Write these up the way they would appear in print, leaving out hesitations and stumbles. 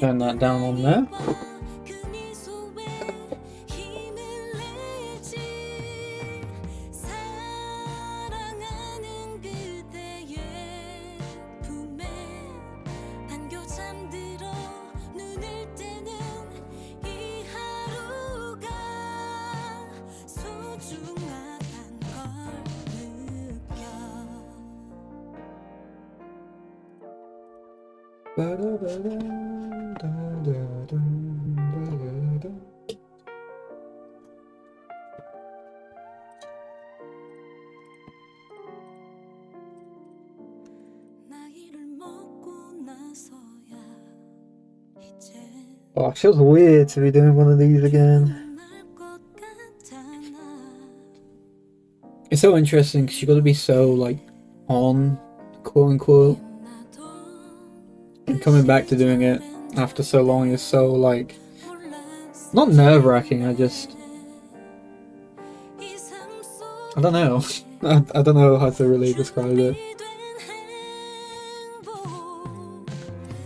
Turn that down on there. Oh, it feels weird to be doing one of these again. It's so interesting because you got to be so like on, quote unquote, and coming back to doing it after so long is so like not nerve-wracking. I don't know. I don't know how to really describe it.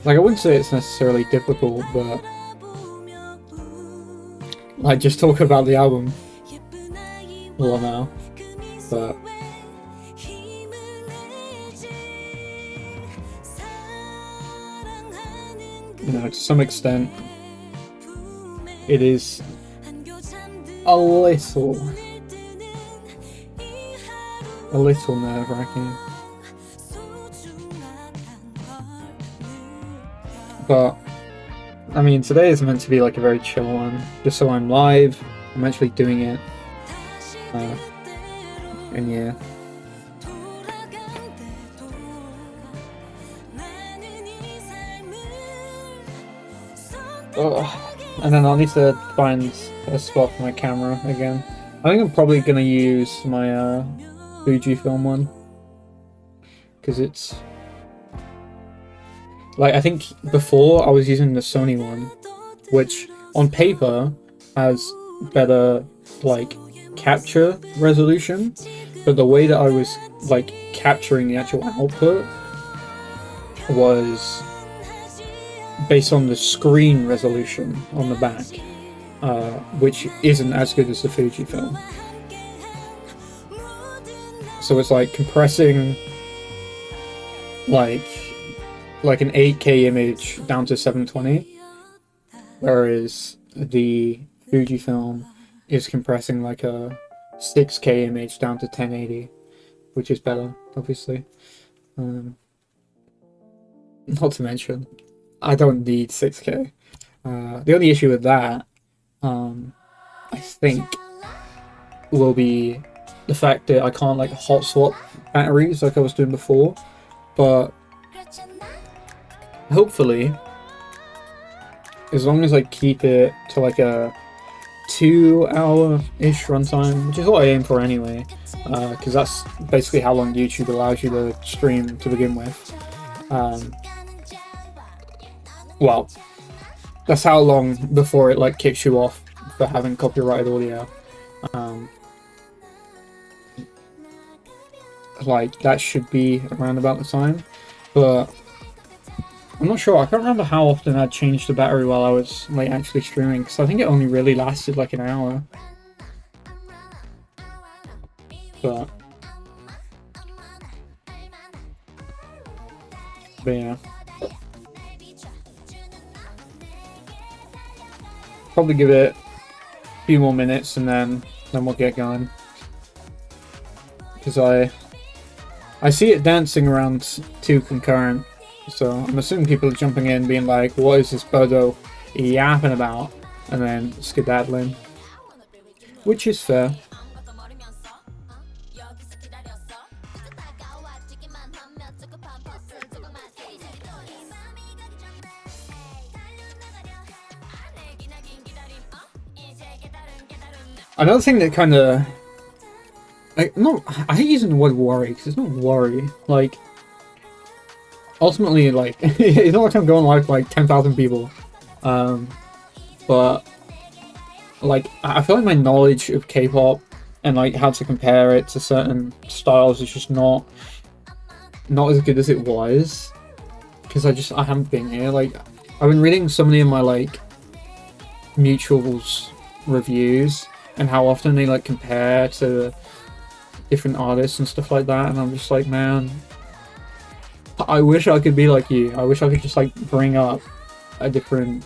Like, I wouldn't say it's necessarily difficult, but like just talk about the album a lot now, but you know, to some extent it is a little nerve-wracking, but I mean, today is meant to be like a very chill one, just so I'm live, I'm actually doing it, and yeah. And then I'll need to find a spot for my camera again. I think I'm probably gonna use my Fujifilm one, because it's like, I think before I was using the Sony one, which on paper has better like capture resolution, but the way that I was like capturing the actual output was based on the screen resolution on the back, which isn't as good as the Fujifilm. So it's like compressing like an 8K image down to 720, whereas the Fujifilm is compressing like a 6K image down to 1080, which is better, obviously. Not to mention, I don't need 6K. The only issue with that, I think, will be the fact that I can't like hot swap batteries like I was doing before, but hopefully, as long as I keep it to like a 2-hour-ish runtime, which is what I aim for anyway, because that's basically how long YouTube allows you to stream to begin with. Well, that's how long before it like kicks you off for having copyrighted audio. Like, that should be around about the time, but I'm not sure. I can't remember how often I'd changed the battery while I was like actually streaming, because I think it only really lasted like an hour. But yeah, probably give it a few more minutes and then we'll get going, because I see it dancing around 2 concurrent. So I'm assuming people are jumping in being like, what is this Bodo yapping about? And then skedaddling. Which is fair. Another thing that kind of, like, no, I hate using the word worry because it's not worry. Like, ultimately, like, it's not like I'm going live like 10,000 people, but like I feel like my knowledge of K-pop and like how to compare it to certain styles is just not as good as it was because I haven't been here. Like, I've been reading so many of my like mutuals reviews and how often they like compare to different artists and stuff like that, and I'm just like, man, I wish I could be like you. I wish I could just like bring up a different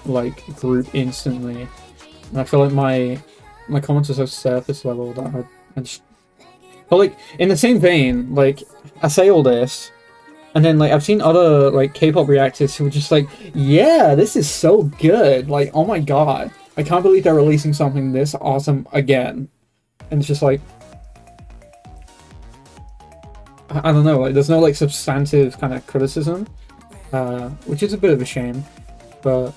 like group instantly. And I feel like my comments are so surface level that I just... But like, in the same vein, like, I say all this, and then like I've seen other like K-pop reactors who are just like, yeah, this is so good. Like, oh my god, I can't believe they're releasing something this awesome again. And it's just like, I don't know, like there's no like substantive kind of criticism, which is a bit of a shame, but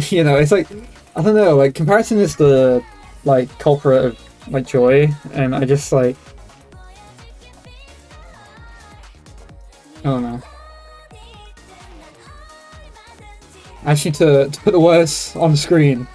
you know, it's like, I don't know, like comparison is the like culprit of like joy, and I just like, I don't know. I just need to put the words on the screen.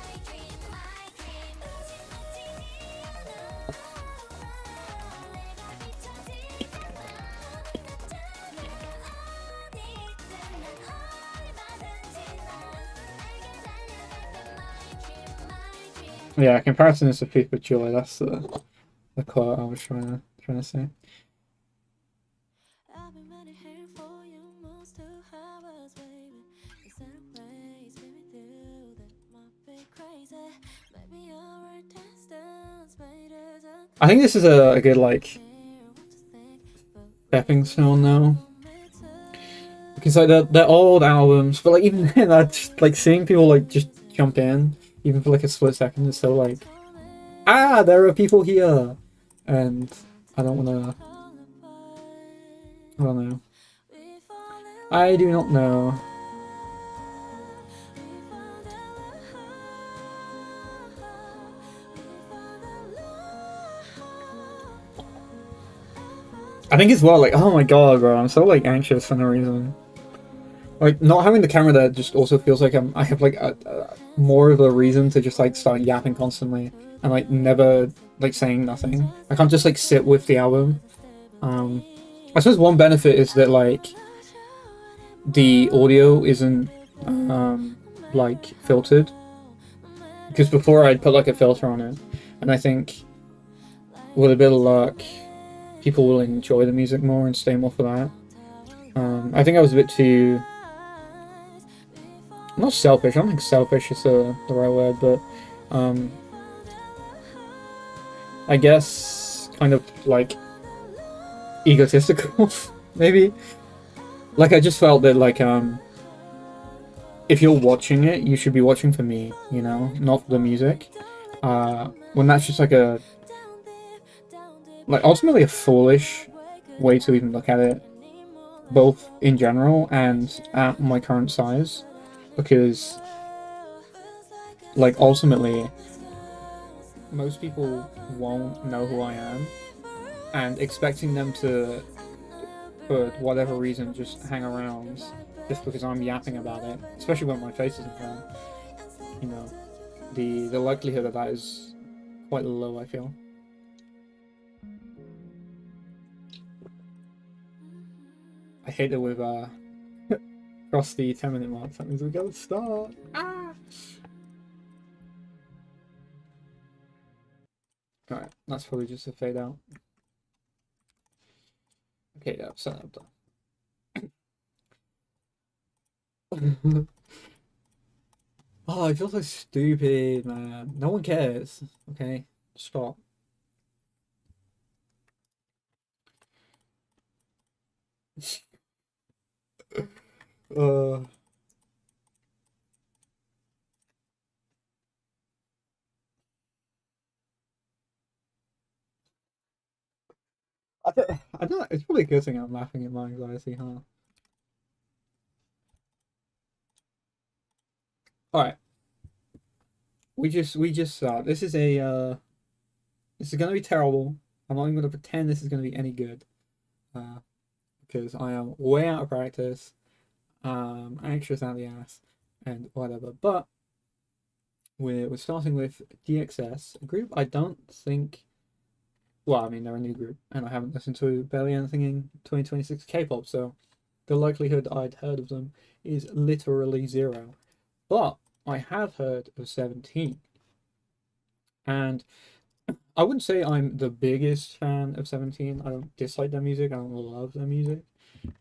Yeah, comparison is a thief of joy. That's the quote I was trying to say. I think this is a good like stepping stone now, because like they're old albums, but like even then, I just, like seeing people like just jump in, even for like a split second, is so like, ah, there are people here, and I don't wanna. I don't know. I do not know. I think as well, like, oh my god, bro, I'm so like anxious for no reason. Like, not having the camera there just also feels like I have like more of a reason to just like start yapping constantly and like never like saying nothing. I can't just like sit with the album. I suppose one benefit is that like the audio isn't like filtered, because before I'd put like a filter on it, and I think with a bit of luck people will enjoy the music more and stay more for that. I think I was a bit too, not selfish, I don't think selfish is the right word, but I guess kind of like egotistical, maybe. Like, I just felt that like if you're watching it, you should be watching for me, you know, not for the music. When that's just like a, like, ultimately a foolish way to even look at it, both in general and at my current size, because like ultimately most people won't know who I am, and expecting them to, for whatever reason, just hang around just because I'm yapping about it, especially when my face isn't there, you know, the likelihood of that is quite low, I feel. I hate that we've crossed the 10-minute mark. That means we gotta start. Ah! Alright, that's probably just a fade out. Okay, yeah, set up done. Oh, I feel so stupid, man. No one cares. Okay, stop. uh... I don't. It's probably a good thing I'm laughing at my anxiety, huh? All right. we just this is a this is gonna be terrible. I'm not even gonna pretend this is gonna be any good. Because I am way out of practice, anxious out the ass, and whatever. But we're starting with DXS, a group I don't think. Well, I mean, they're a new group, and I haven't listened to barely anything in 2026 K-pop, so the likelihood I'd heard of them is literally zero. But I have heard of 17, and I wouldn't say I'm the biggest fan of 17. I don't dislike their music, I don't love their music,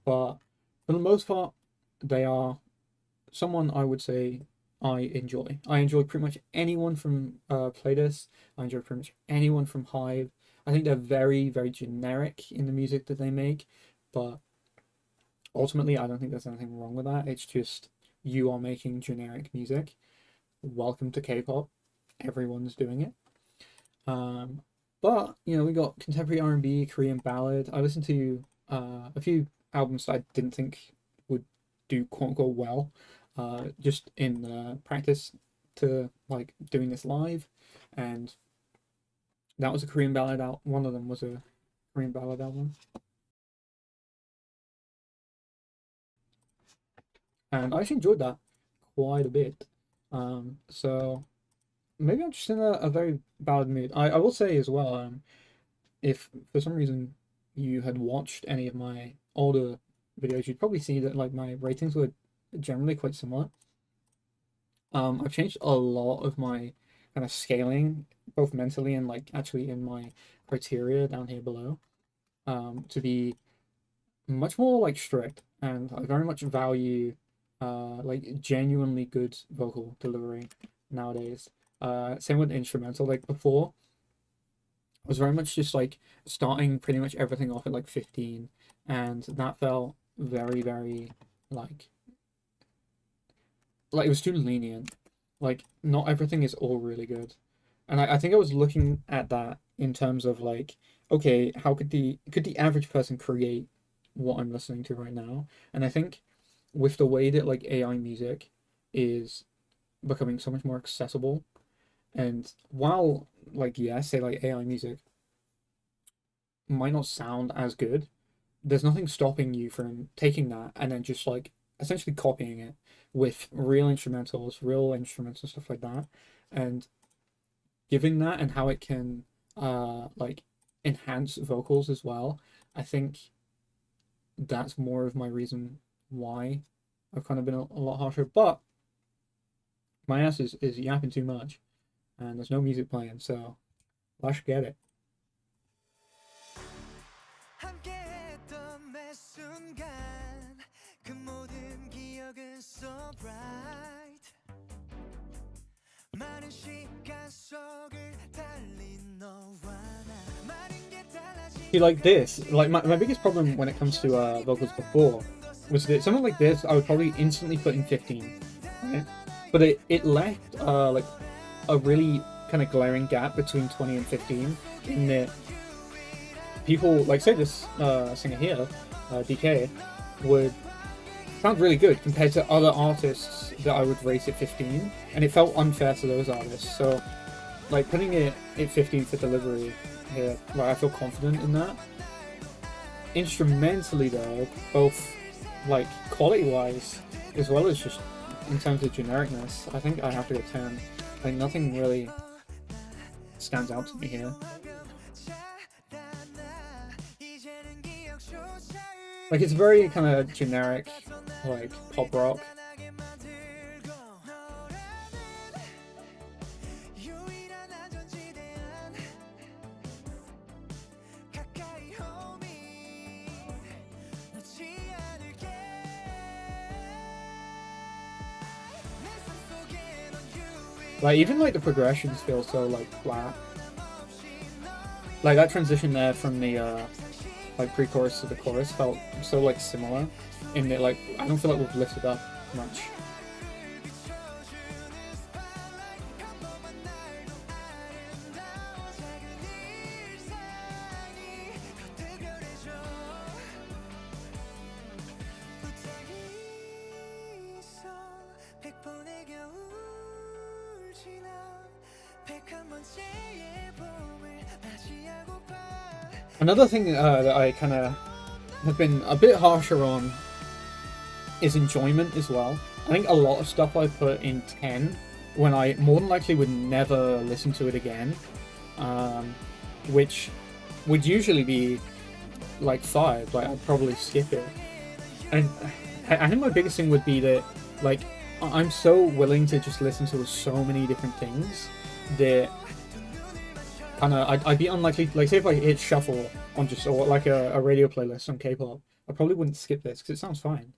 but for the most part, they are someone I would say I enjoy. I enjoy pretty much anyone from Playlist. I enjoy pretty much anyone from Hive. I think they're very, very generic in the music that they make, but ultimately, I don't think there's anything wrong with that. It's just you are making generic music. Welcome to K-pop. Everyone's doing it. But you know, we got contemporary R&B, Korean ballad. I listened to a few albums that I didn't think would do quote unquote well, just in practice to like doing this live, and that was a Korean ballad out. One of them was a Korean ballad album, and I actually enjoyed that quite a bit. So maybe I'm just in a very bad mood. I will say as well, if for some reason you had watched any of my older videos, you'd probably see that like my ratings were generally quite similar. I've changed a lot of my kind of scaling, both mentally and like actually in my criteria down here below, to be much more like strict, and I very much value like genuinely good vocal delivery nowadays. Same with instrumental. Like before, I was very much just like starting pretty much everything off at like 15, and that felt very, very like it was too lenient. Like not everything is all really good. And I think I was looking at that in terms of like, okay, how could the average person create what I'm listening to right now? And I think with the way that like AI music is becoming so much more accessible, and while like yeah, say like AI music might not sound as good, there's nothing stopping you from taking that and then just like essentially copying it with real instruments and stuff like that, and giving that and how it can like enhance vocals as well. I think that's more of my reason why I've kind of been a lot harsher. But my ass is yapping too much and there's no music playing, so let's get it. 함께했던 매 순간 그 모든 기억은 so bright 많은 시간 속을 달린 너와 나 많은 게 달라진 See, like this, like my biggest problem when it comes to vocals before was that something like this I would probably instantly put in 15, right? But it left like a really kind of glaring gap between 20 and 15 in that people like say this singer here, DK, would sound really good compared to other artists that I would rate at 15, and it felt unfair to those artists. So like putting it at 15 for delivery here, like I feel confident in that. Instrumentally though, both like quality wise as well as just in terms of genericness, I think I have to go 10. Like nothing really stands out to me here. Like it's very kind of generic, like pop rock. Like even like the progressions feel so like flat. Like that transition there from the like pre-chorus to the chorus felt so like similar in that like I don't feel like we've lifted up much. Another thing that I kind of have been a bit harsher on is enjoyment as well. I think a lot of stuff I put in 10 when I more than likely would never listen to it again, which would usually be like 5. Like I'd probably skip it. And I think my biggest thing would be that like I'm so willing to just listen to so many different things that kind of I'd be unlikely, like say if I hit shuffle on just or like a radio playlist on K-pop, I probably wouldn't skip this because it sounds fine.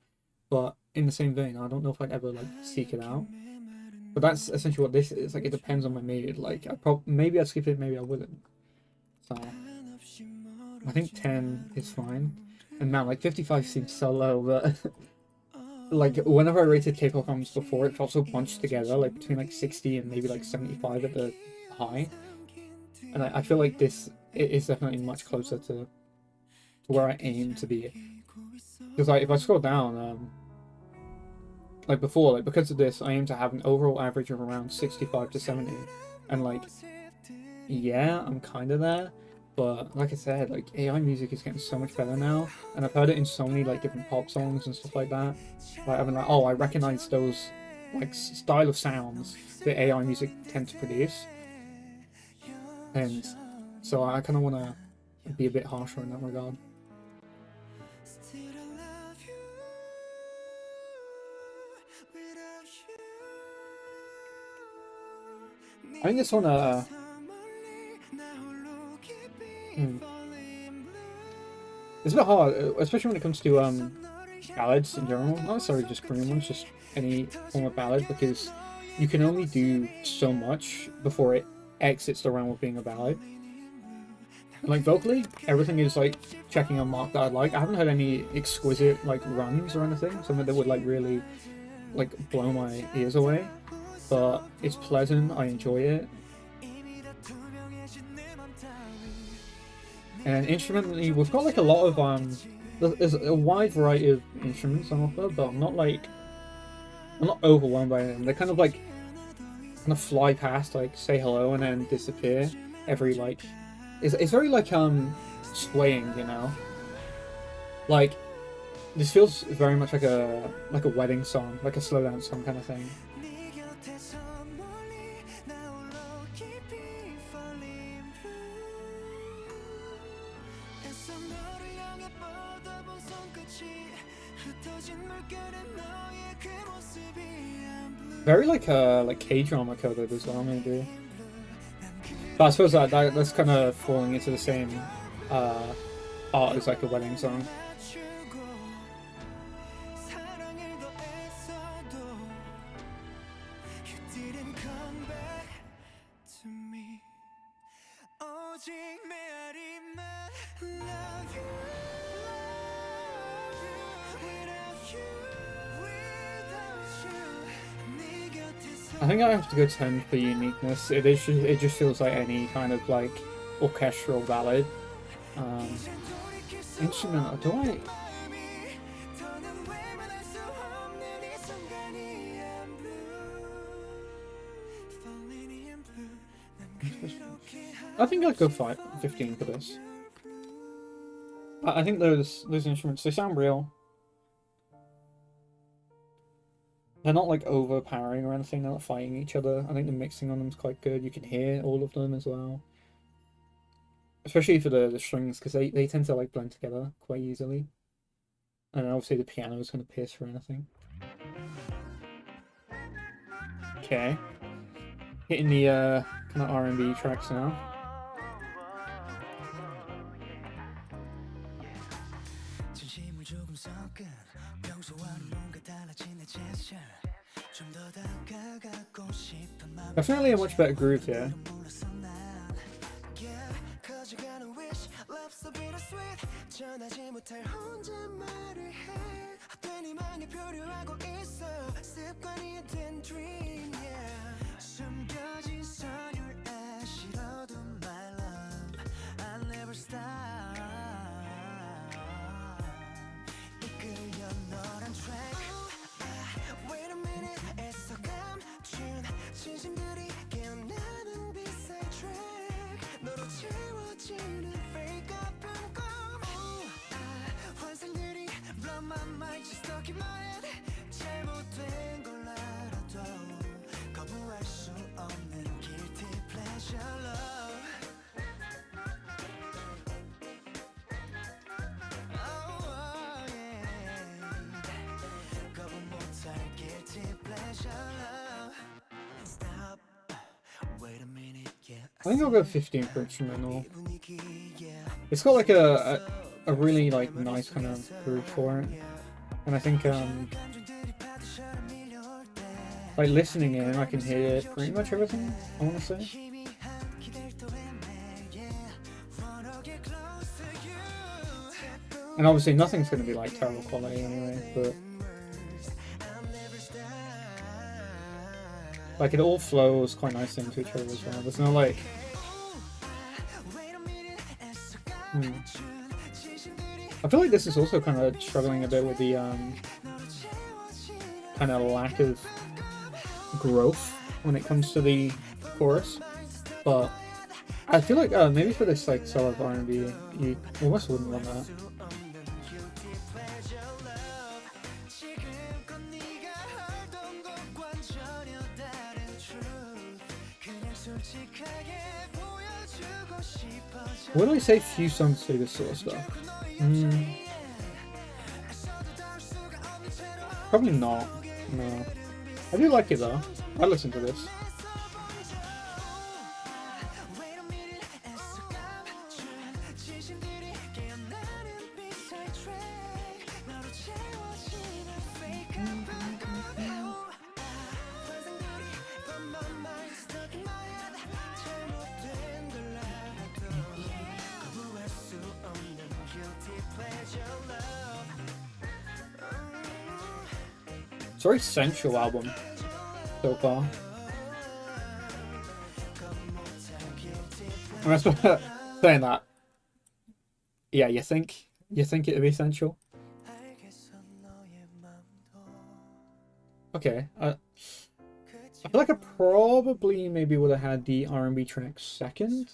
But in the same vein, I don't know if I'd ever like seek it out. But that's essentially what this is. Like it depends on my mood. Like maybe I'd skip it, maybe I wouldn't. So I think 10 is fine. And man, like 55 seems so low, but like whenever I rated K-pop albums before, it felt so bunched together, like between like 60 and maybe like 75 at the high. And I feel like this is definitely much closer to where I aim to be. Because like if I scroll down, like before, like because of this, I aim to have an overall average of around 65 to 70, and like, yeah, I'm kind of there. But like I said, like AI music is getting so much better now, and I've heard it in so many like different pop songs and stuff like that. Like I've been like, oh, I recognize those like style of sounds that AI music tend to produce, and so I kind of want to be a bit harsher in that regard. I think this one, it's a bit hard, especially when it comes to ballads in general. Not necessarily just Korean ones, just any form of ballad, because you can only do so much before it exits the realm of being a ballad. And like vocally, everything is like checking a mark that I like. I haven't had any exquisite like runs or anything, something that would like really like blow my ears away. But it's pleasant, I enjoy it. And instrumentally, we've got like a lot of there's a wide variety of instruments on offer, but I'm not overwhelmed by them. They're kind of fly past, like say hello and then disappear every like it's very like swaying, you know? Like this feels very much like a wedding song, like a slow down song kind of thing. Very like K-drama coded as well, maybe. But I suppose that's kind of falling into the same art as like a wedding song. I think I have to go 10 for uniqueness. It just feels like any kind of like orchestral ballad. Instrumental, do I? I think I'd go 15 for this. I think those instruments, they sound real. They're not like overpowering or anything, they're not fighting each other. I think the mixing on them is quite good. You can hear all of them as well. Especially for the strings, because they tend to like blend together quite easily. And obviously the piano is going to pierce for anything. Okay. Hitting the kind of R&B tracks now. Definitely a much better groove here. I think I'll go 15 for instrumental. It's got like a really like nice kind of groove for it, and I think like listening in, I can hear pretty much everything I want to say. And obviously nothing's going to be like terrible quality anyway, but like it all flows quite nicely into each other as well. There's no like I feel like this is also kind of struggling a bit with the kind of lack of growth when it comes to the chorus, but I feel like maybe for this like solo of R&B, you almost wouldn't want that. What do I say? Few songs say this sort of stuff. Probably not. No. I do like it though. I listen to this. It's a very sensual album so far. And that's saying that. Yeah, you think it'd be sensual? Okay. I feel like I probably maybe would have had the R&B track second.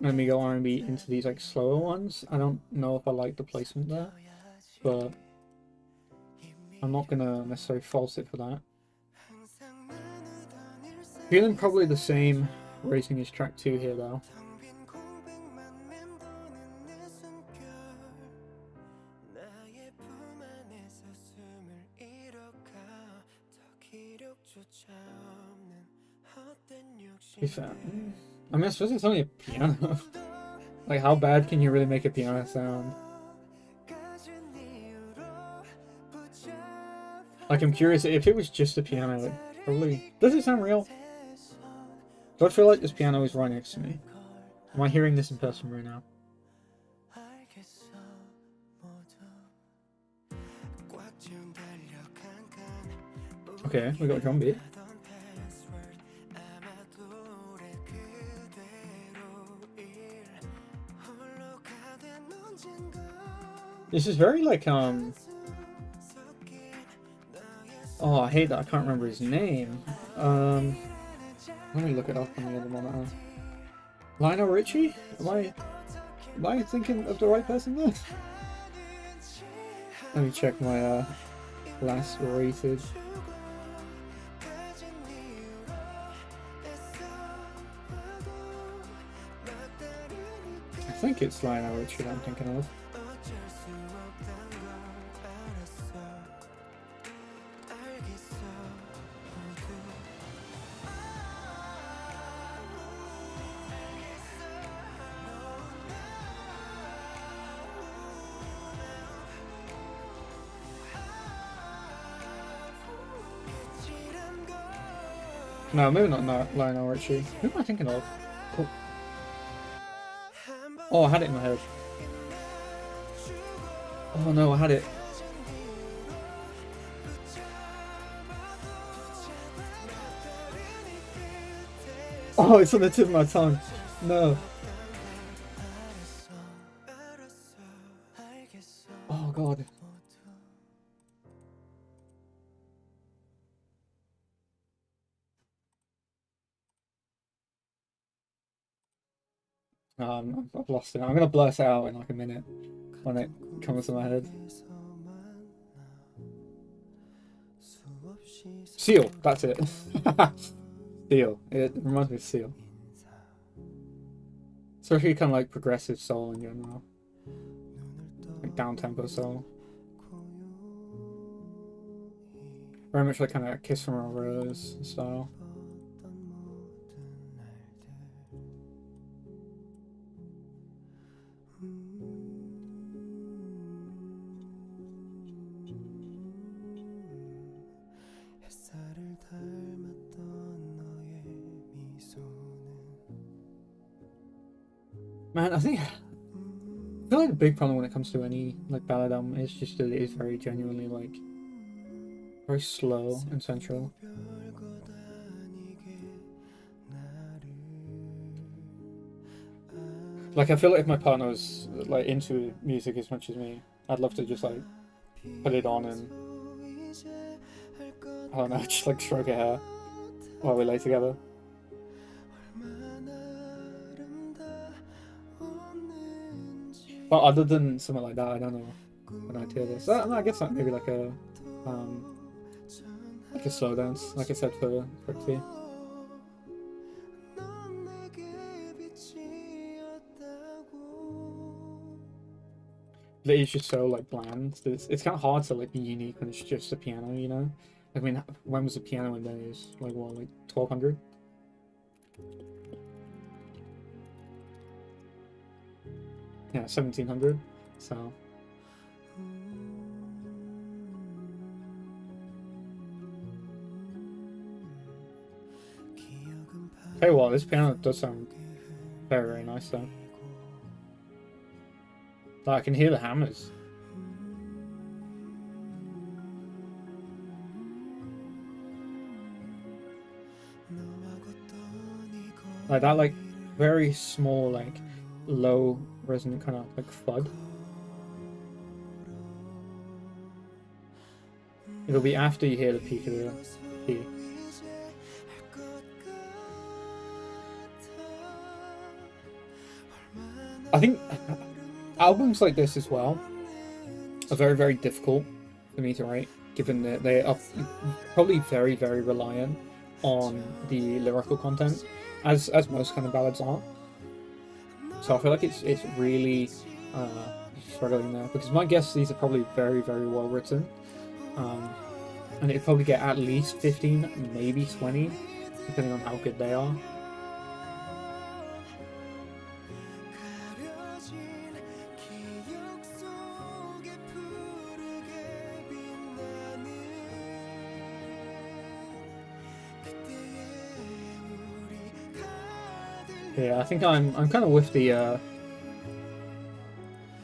Let me go R&B into these like slower ones. I don't know if I like the placement there, but I'm not gonna necessarily false it for that. Feeling probably the same rating as track 2 here though. I mean, I suppose it's only a piano. Like, how bad can you really make a piano sound? Like, I'm curious, if it was just a piano, it probably... Does it sound real? Do I feel like this piano is right next to me? Am I hearing this in person right now? Okay, we got a drum beat. This is very like oh, I hate that I can't remember his name. Let me look it up on the other monitor. Lionel Richie? Am I thinking of the right person there? Let me check my last rated. I think it's Lionel Richie that I'm thinking of. No, maybe not Lionel Richie. Who am I thinking of? Oh, I had it in my head. Oh no, I had it. Oh, it's on the tip of my tongue. No. Oh god. I've lost it. I'm gonna blurt it out in like a minute when it comes to my head. Seal, that's it. Seal. It reminds me of Seal. Especially kind of like progressive soul in general. Like down-tempo soul. Very much like kind of Kiss from a Rose style. Man, I feel like the big problem when it comes to any like ballad album is just that it is very genuinely like very slow and sensual. Like I feel like if my partner was like into music as much as me, I'd love to just like put it on and I don't know, just like stroke her hair while we lay together. But other than something like that, I don't know when I hear this. I guess like maybe like a slow dance, like I said for Quickly. It is just so like bland. It's kind of hard to like be unique when it's just a piano, you know. I mean, when was the piano in days? Like what, like 1200? Yeah, 1700. So. Tell you what, this piano does sound very, very nice though. Like, I can hear the hammers. Like that, like very small, like low resonant kind of like thud. It'll be after you hear the peak of the key. I think albums like this as well are very, very difficult for me to write, given that they are probably very, very reliant on the lyrical content, as most kind of ballads are. So I feel like it's really struggling there, because my guess these are probably very, very well written, and it'd probably get at least 15, maybe 20, depending on how good they are. Yeah, I think I'm kind of with the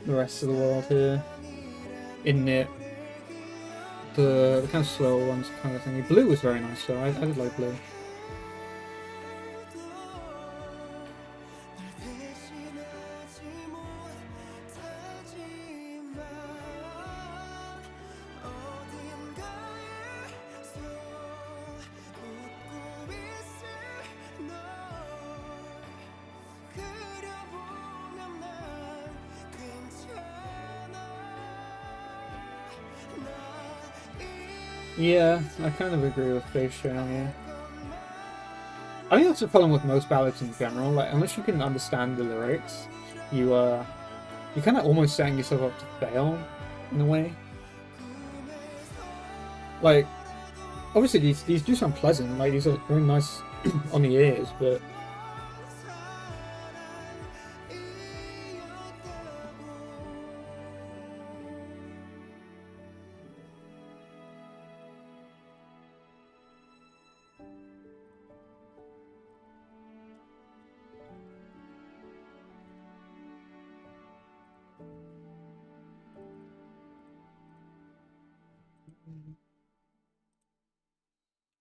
rest of the world here. In it, the kind of slow ones kind of thing. Blue was very nice though. I did like Blue. Yeah, I kind of agree with Faith Sharon here. I think that's the problem with most ballads in general. Like, unless you can understand the lyrics, you're kind of almost setting yourself up to fail in a way. Like, obviously these do sound pleasant. Like, these are very nice on the ears, but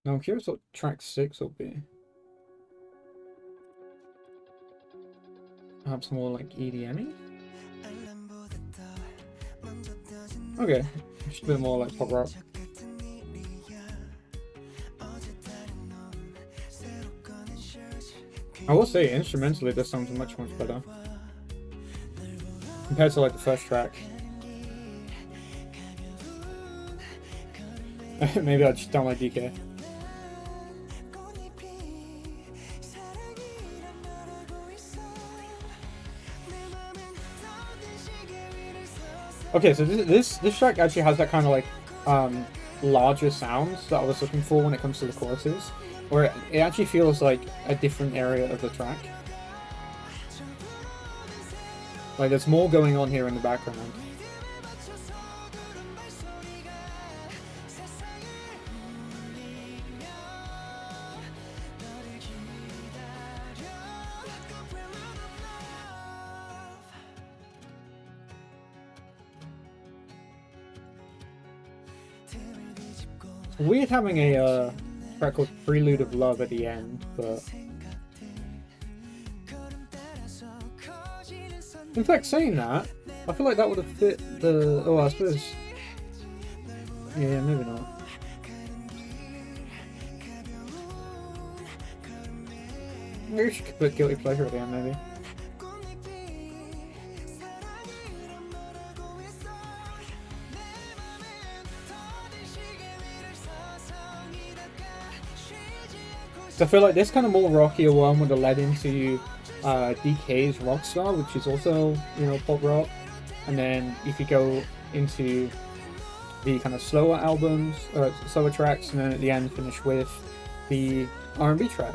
now I'm curious what track 6 will be. Perhaps more like EDM-y? Okay, just a bit more like pop rock. I will say, instrumentally this sounds much better compared to like the first track. Maybe I just don't like DK. Okay, so this track actually has that kind of like larger sounds that I was looking for when it comes to the choruses, where it actually feels like a different area of the track. Like there's more going on here in the background. Weird having a track called Prelude of Love at the end, but in fact, saying that, I feel like that would have fit the. Oh, I suppose. Yeah, maybe not. Maybe we should put Guilty Pleasure at the end, maybe. So I feel like this kind of more rockier one would have led into DK's Rockstar, which is also, you know, pop rock, and then you could go into the kind of slower albums, slower tracks, and then at the end finish with the R&B track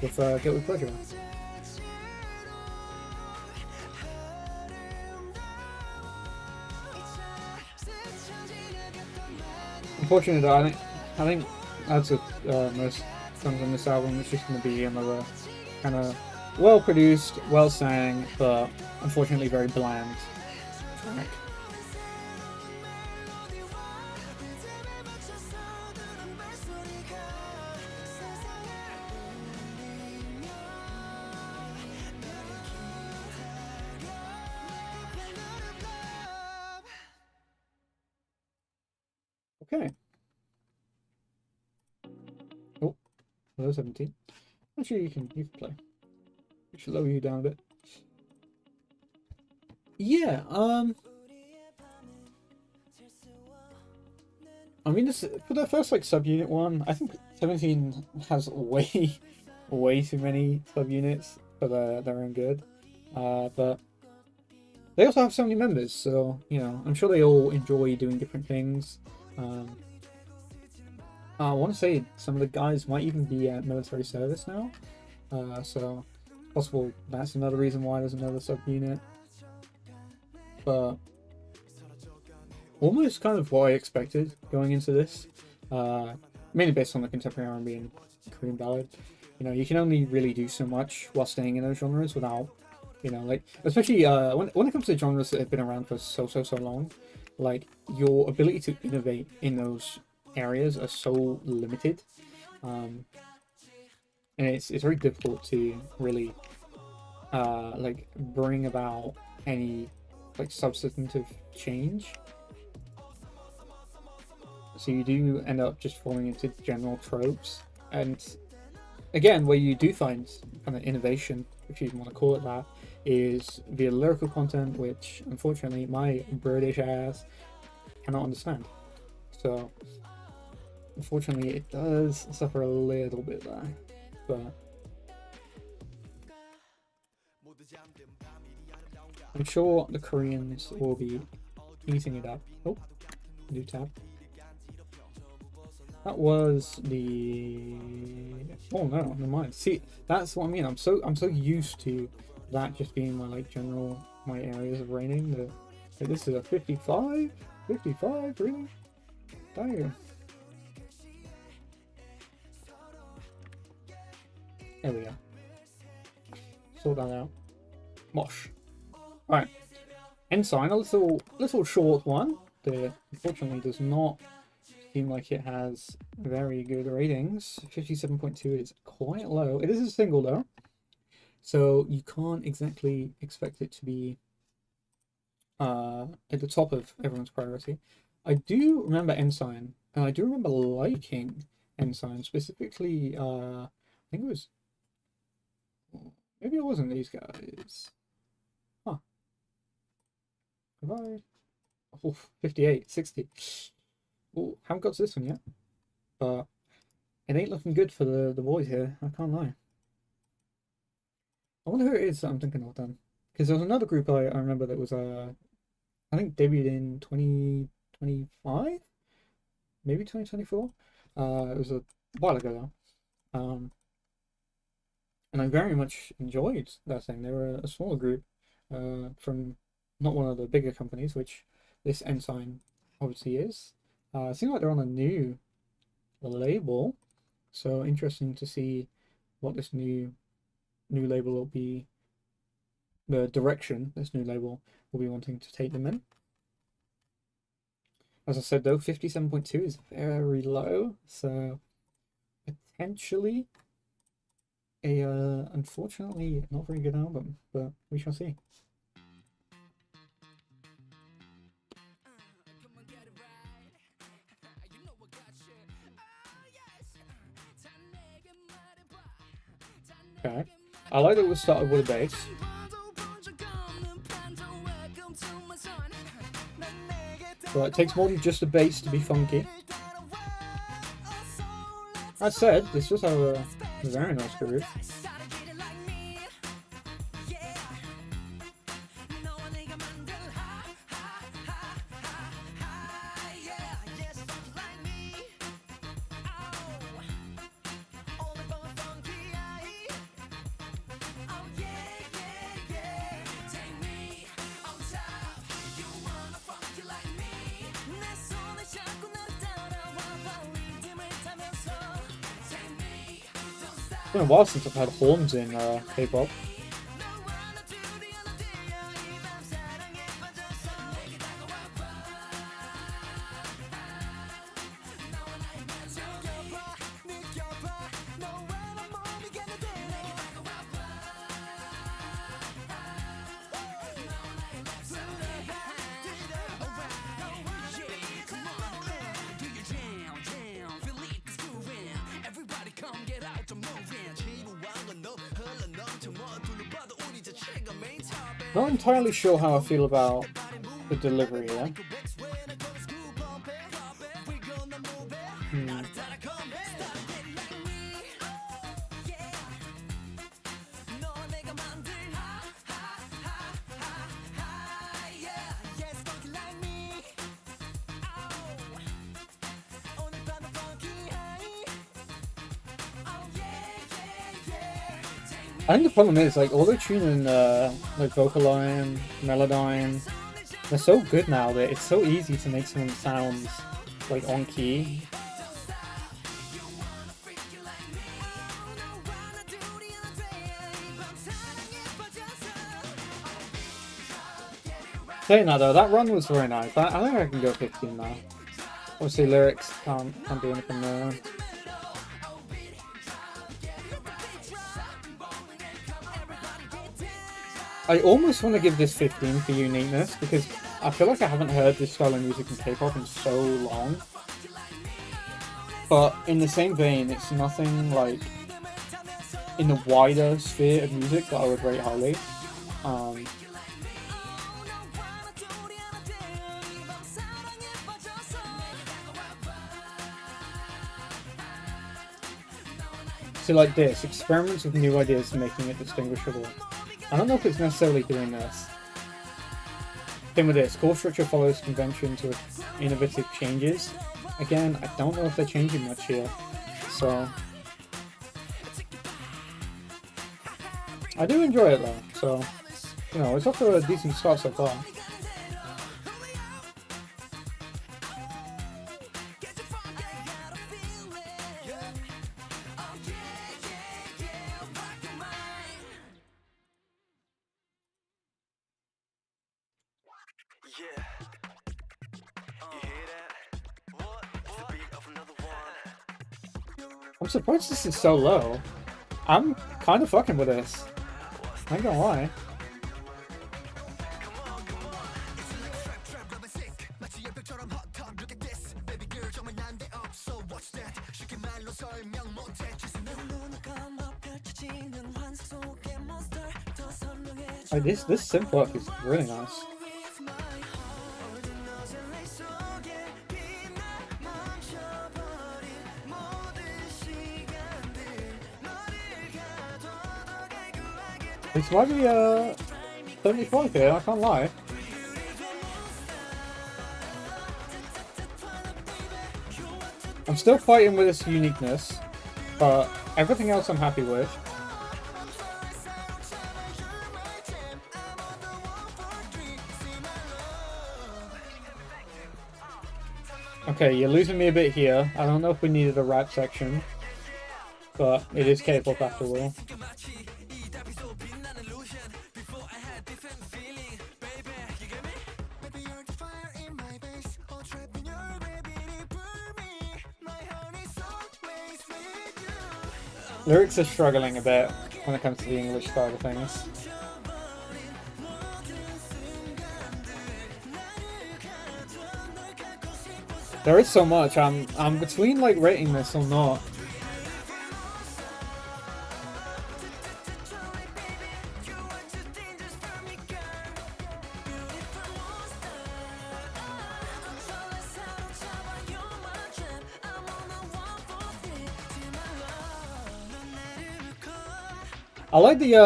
with Guilty Pleasure. Unfortunately, though, I think that's most songs on this album. It's just going to be another kind of well produced, well sang, but unfortunately very bland track. Okay. Oh, hello 17. Actually, you can play. We should lower you down a bit. Yeah. I mean, this for the first like subunit one, I think 17 has way too many subunits for their own good. But they also have so many members, so you know, I'm sure they all enjoy doing different things. I want to say some of the guys might even be at military service now, so it's possible that's another reason why there's another subunit. But almost kind of what I expected going into this, mainly based on the contemporary R&B and Korean ballad. You know, you can only really do so much while staying in those genres without, you know, like especially when it comes to genres that have been around for so long, like your ability to innovate in those areas are so limited, and it's very difficult to really like bring about any like substantive change. So you do end up just falling into general tropes, and again, where you do find kind of innovation, if you want to call it that, is via lyrical content, which unfortunately my British ass cannot understand. So unfortunately it does suffer a little bit there, but I'm sure the Koreans will be eating it up. Oh, new tab. That was the. Oh no, never mind. See, that's what I mean. I'm so used to that just being my like general my areas of reigning. That like, this is a 55, 55, really? Damn. There we go. Sort that out. Mosh. Alright. n.SSign, a little short one that unfortunately does not seem like it has very good ratings. 57.2 is quite low. It is a single though, so you can't exactly expect it to be at the top of everyone's priority. I do remember n.SSign, and I do remember liking n.SSign, specifically I think it was, maybe it wasn't these guys. Huh. Have I? Oh, 58, 60. Oh, haven't got to this one yet, but it ain't looking good for the boys here. I can't lie. I wonder who it is that I'm thinking of then, because there was another group I remember that was I think debuted in 2025, maybe 2024. It was a while ago though. And I very much enjoyed that thing. They were a smaller group from not one of the bigger companies, which this n.SSign obviously is. It seems like they're on a new label, so interesting to see what this new label will be, the direction this new label will be wanting to take them in. As I said though, 57.2 is very low, so potentially a unfortunately not very good album, but we shall see. Okay, I like that we started with a bass. But it takes more than just a bass to be funky. That said, this does have a very nice groove. It's been a while since I've had horns in K-pop. Not entirely sure how I feel about the delivery here. I think the problem is, like, auto-tune and like Vocaloid, Melodyne, they're so good now that it's so easy to make someone sound like on key. Saying that though, that run was very nice. I think I can go 15 now. Obviously lyrics can't do anything there. I almost want to give this 15 for uniqueness, because I feel like I haven't heard this style of music in K-pop in so long. But in the same vein, it's nothing like in the wider sphere of music that I would rate highly. So like this, experiments with new ideas and making it distinguishable. I don't know if it's necessarily doing this. Same with this, core structure follows conventions with innovative changes. Again, I don't know if they're changing much here, so I do enjoy it though, so you know, it's off to a decent start so far. I'm surprised this is so low. I'm kind of fucking with this. I ain't gonna lie. Like this synth work is really nice. This might be 75 here, I can't lie. I'm still fighting with its uniqueness, but everything else I'm happy with. Okay, you're losing me a bit here. I don't know if we needed a rap section, but it is K-pop after all. Lyrics are struggling a bit when it comes to the English side of things. There is so much. I'm between like rating this or not. I like the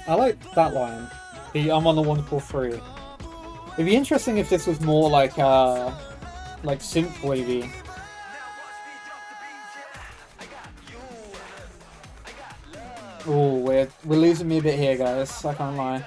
I like that line. The I'm on the 143. It'd be interesting if this was more like synth wavy. Oh, we're losing me a bit here, guys. I can't lie.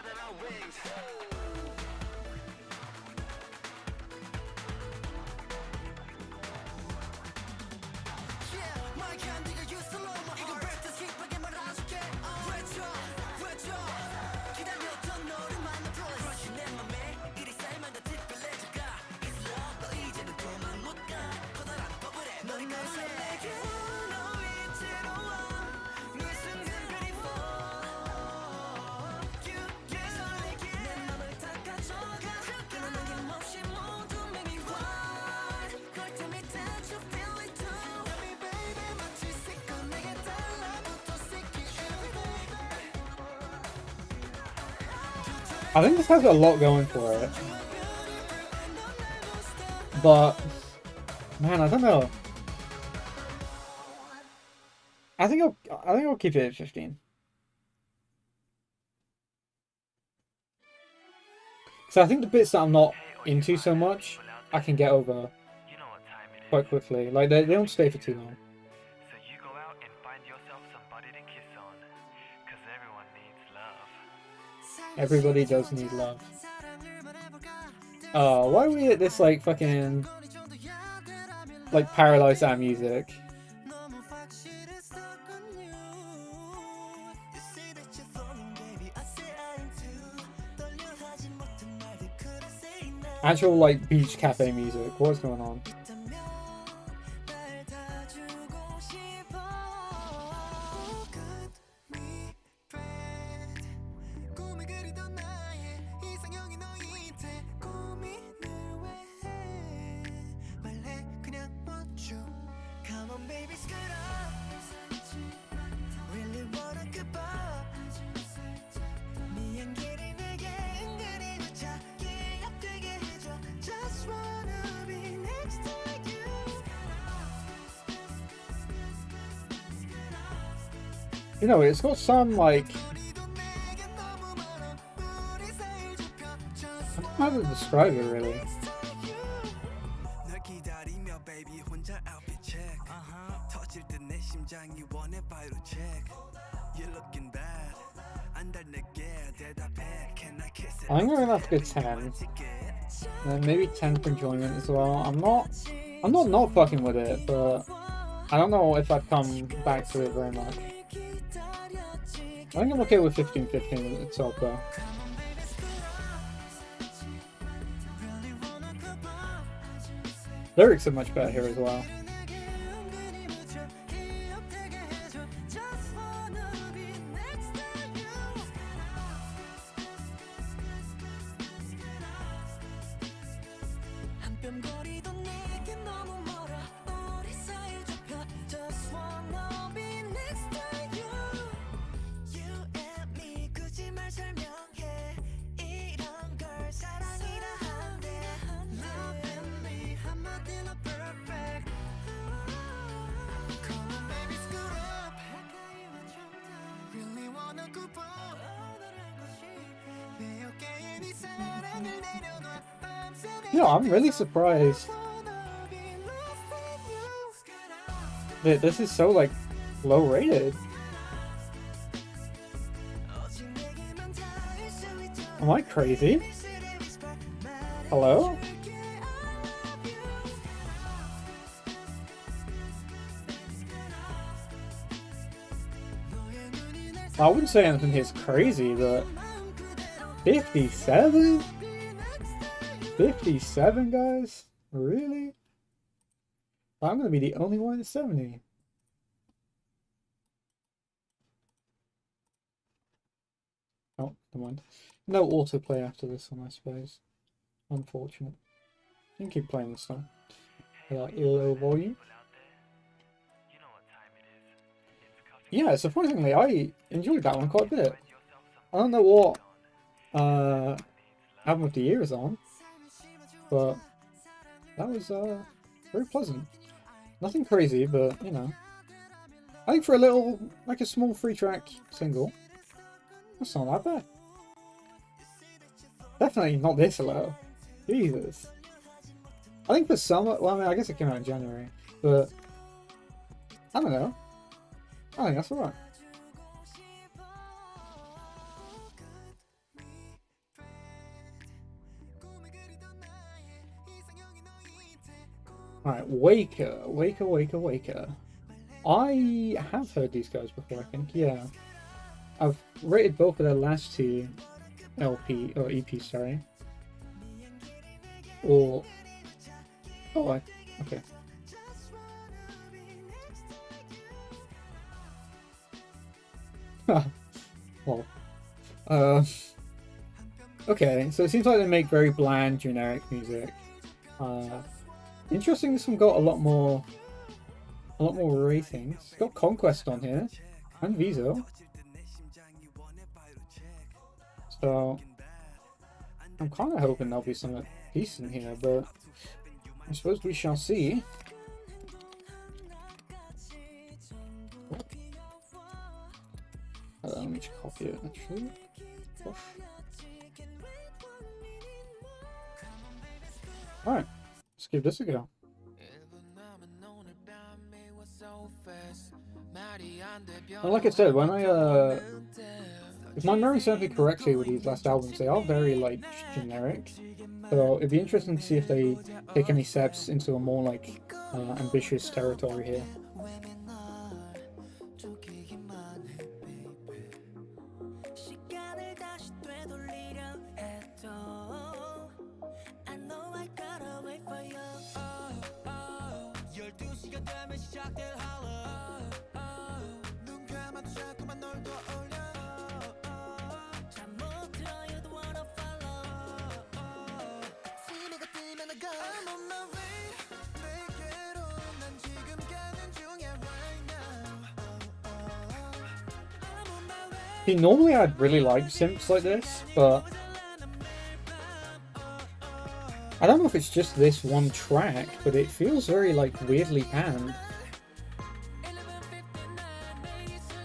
I think this has a lot going for it, but man, I don't know. I think I'll keep it at 15. So I think the bits that I'm not into so much, I can get over quite quickly. Like they don't stay for too long. So you go out and find yourself somebody to kiss on, 'cause everyone needs love. Everybody does need love. Oh, why are we at this like fucking like paralyzed our music? Actual like beach cafe music. What's going on? You know, it's got some like, I don't know how to describe it really. I think we're gonna have to go 10. And maybe 10 for enjoyment as well. I'm not fucking with it, but I don't know if I'd come back to it very much. I think I'm okay with 15-15 itself though. Lyrics are much better here as well. No, I'm really surprised that this is so like low rated. Am I crazy? Hello? I wouldn't say anything here's crazy, but 57? 57, guys? Really? I'm gonna be the only one at 70. Oh, never mind. No autoplay after this one, I suppose. Unfortunate. You can keep playing this time. Low volume. Yeah, surprisingly, I enjoyed that one quite a bit. I don't know what album of the year is on, but that was very pleasant. Nothing crazy, but you know, I think for a little, like a small 3-track single, that's not that bad. Definitely not this low. Jesus. I think for summer, well, I mean, I guess it came out in January, but I don't know. I think that's alright. Alright, Waker. I have heard these guys before, I think, yeah. I've rated both of their last two LP, or EP, sorry. Or... Oh, okay. Well, okay, so it seems like they make very bland, generic music. Interesting, this one got a lot more ratings. Got Conquest on here, and Viso. So, I'm kind of hoping there'll be something decent here, but I suppose we shall see. Let me just copy it, actually. Alright, let's give this a go. And like I said, when if my memory serves me correctly with these last albums, they are very, like, generic. So it'd be interesting to see if they take any steps into a more, like, ambitious territory here. See, normally I'd really like synths like this, but I don't know if it's just this one track, but it feels very, like, weirdly panned.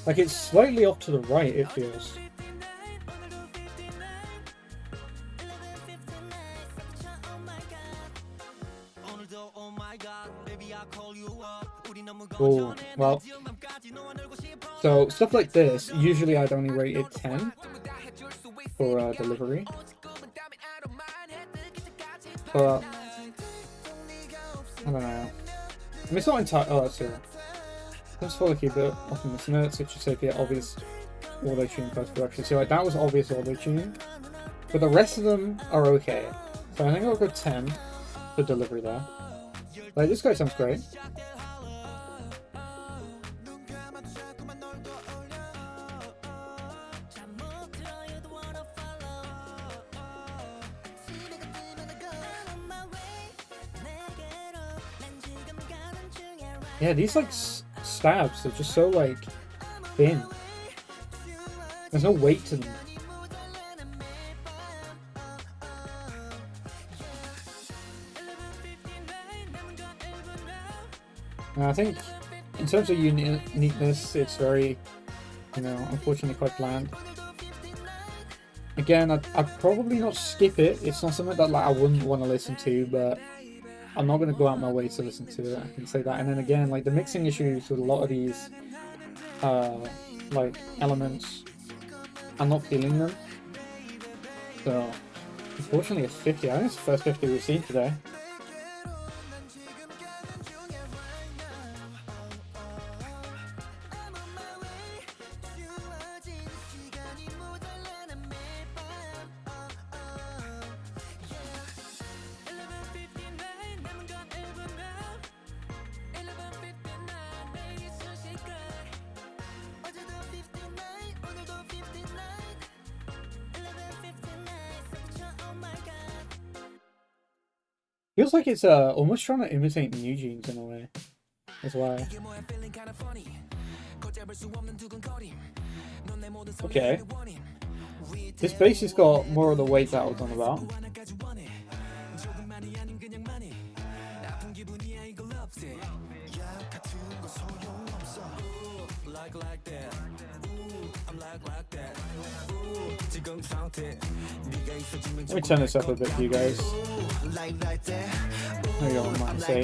Like, it's slightly off to the right, it feels. Oh, well. So, stuff like this, usually I'd only rate it 10 for delivery. But, I don't know. I mean, it's not entirely. Oh, that's it. Let's follow keep it off in the notes, it should say here, obvious auto-tune post-production. So, like, that was obvious auto-tune. But the rest of them are okay. So, I think I'll go 10 for delivery there. Like, this guy sounds great. Yeah, these, like, stabs are just so, like, thin. There's no weight to them. And I think, in terms of uniqueness, it's very, you know, unfortunately quite bland. Again, I'd probably not skip it. It's not something that like I wouldn't want to listen to, but I'm not going to go out my way to listen to it. I can say that. And then again, like the mixing issues with a lot of these like elements, I'm not feeling them. So unfortunately, it's 50. I think it's the first 50 we've seen today. Feels like it's almost trying to imitate New Jeans in a way. That's why. Okay. This bass has got more of the weight that I was on about. Let me turn this up a bit for you guys. There you go, I might say.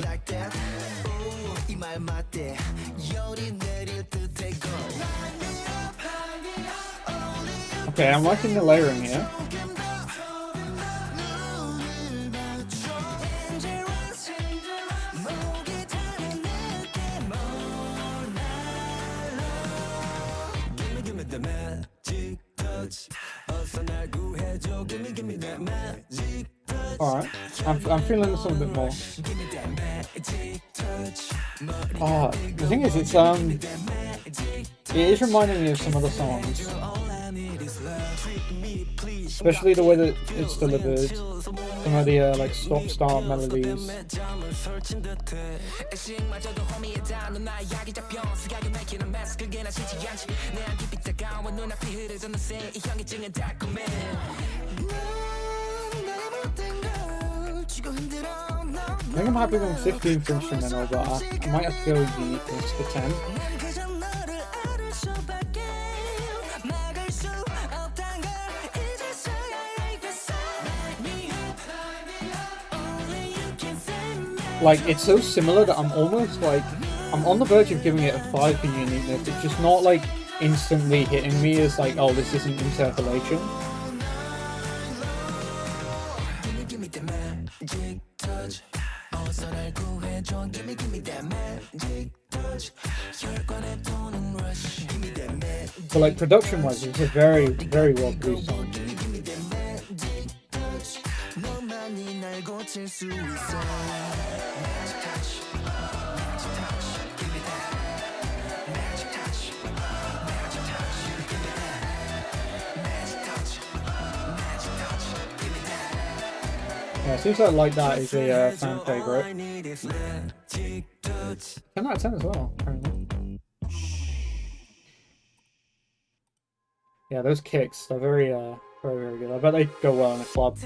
Okay, I'm liking the layering here. Alright, I'm feeling this one a bit more. Oh, the thing is, it is reminding me of some other songs. Especially the way that it's delivered. Some of the like stop-start melodies. I think I'm happy with 15 for instrumental, but I might have to go with the 10. Like, it's so similar that I'm almost like, I'm on the verge of giving it a 5 for uniqueness. It's just not like instantly hitting me as like, oh, this isn't interpolation. So like production wise, it's a very, very well produced song. Yeah, it seems like that is a fan favorite. 10 out of 10 as well, apparently. Yeah, those kicks, they're very, very good. I bet they go well in a club.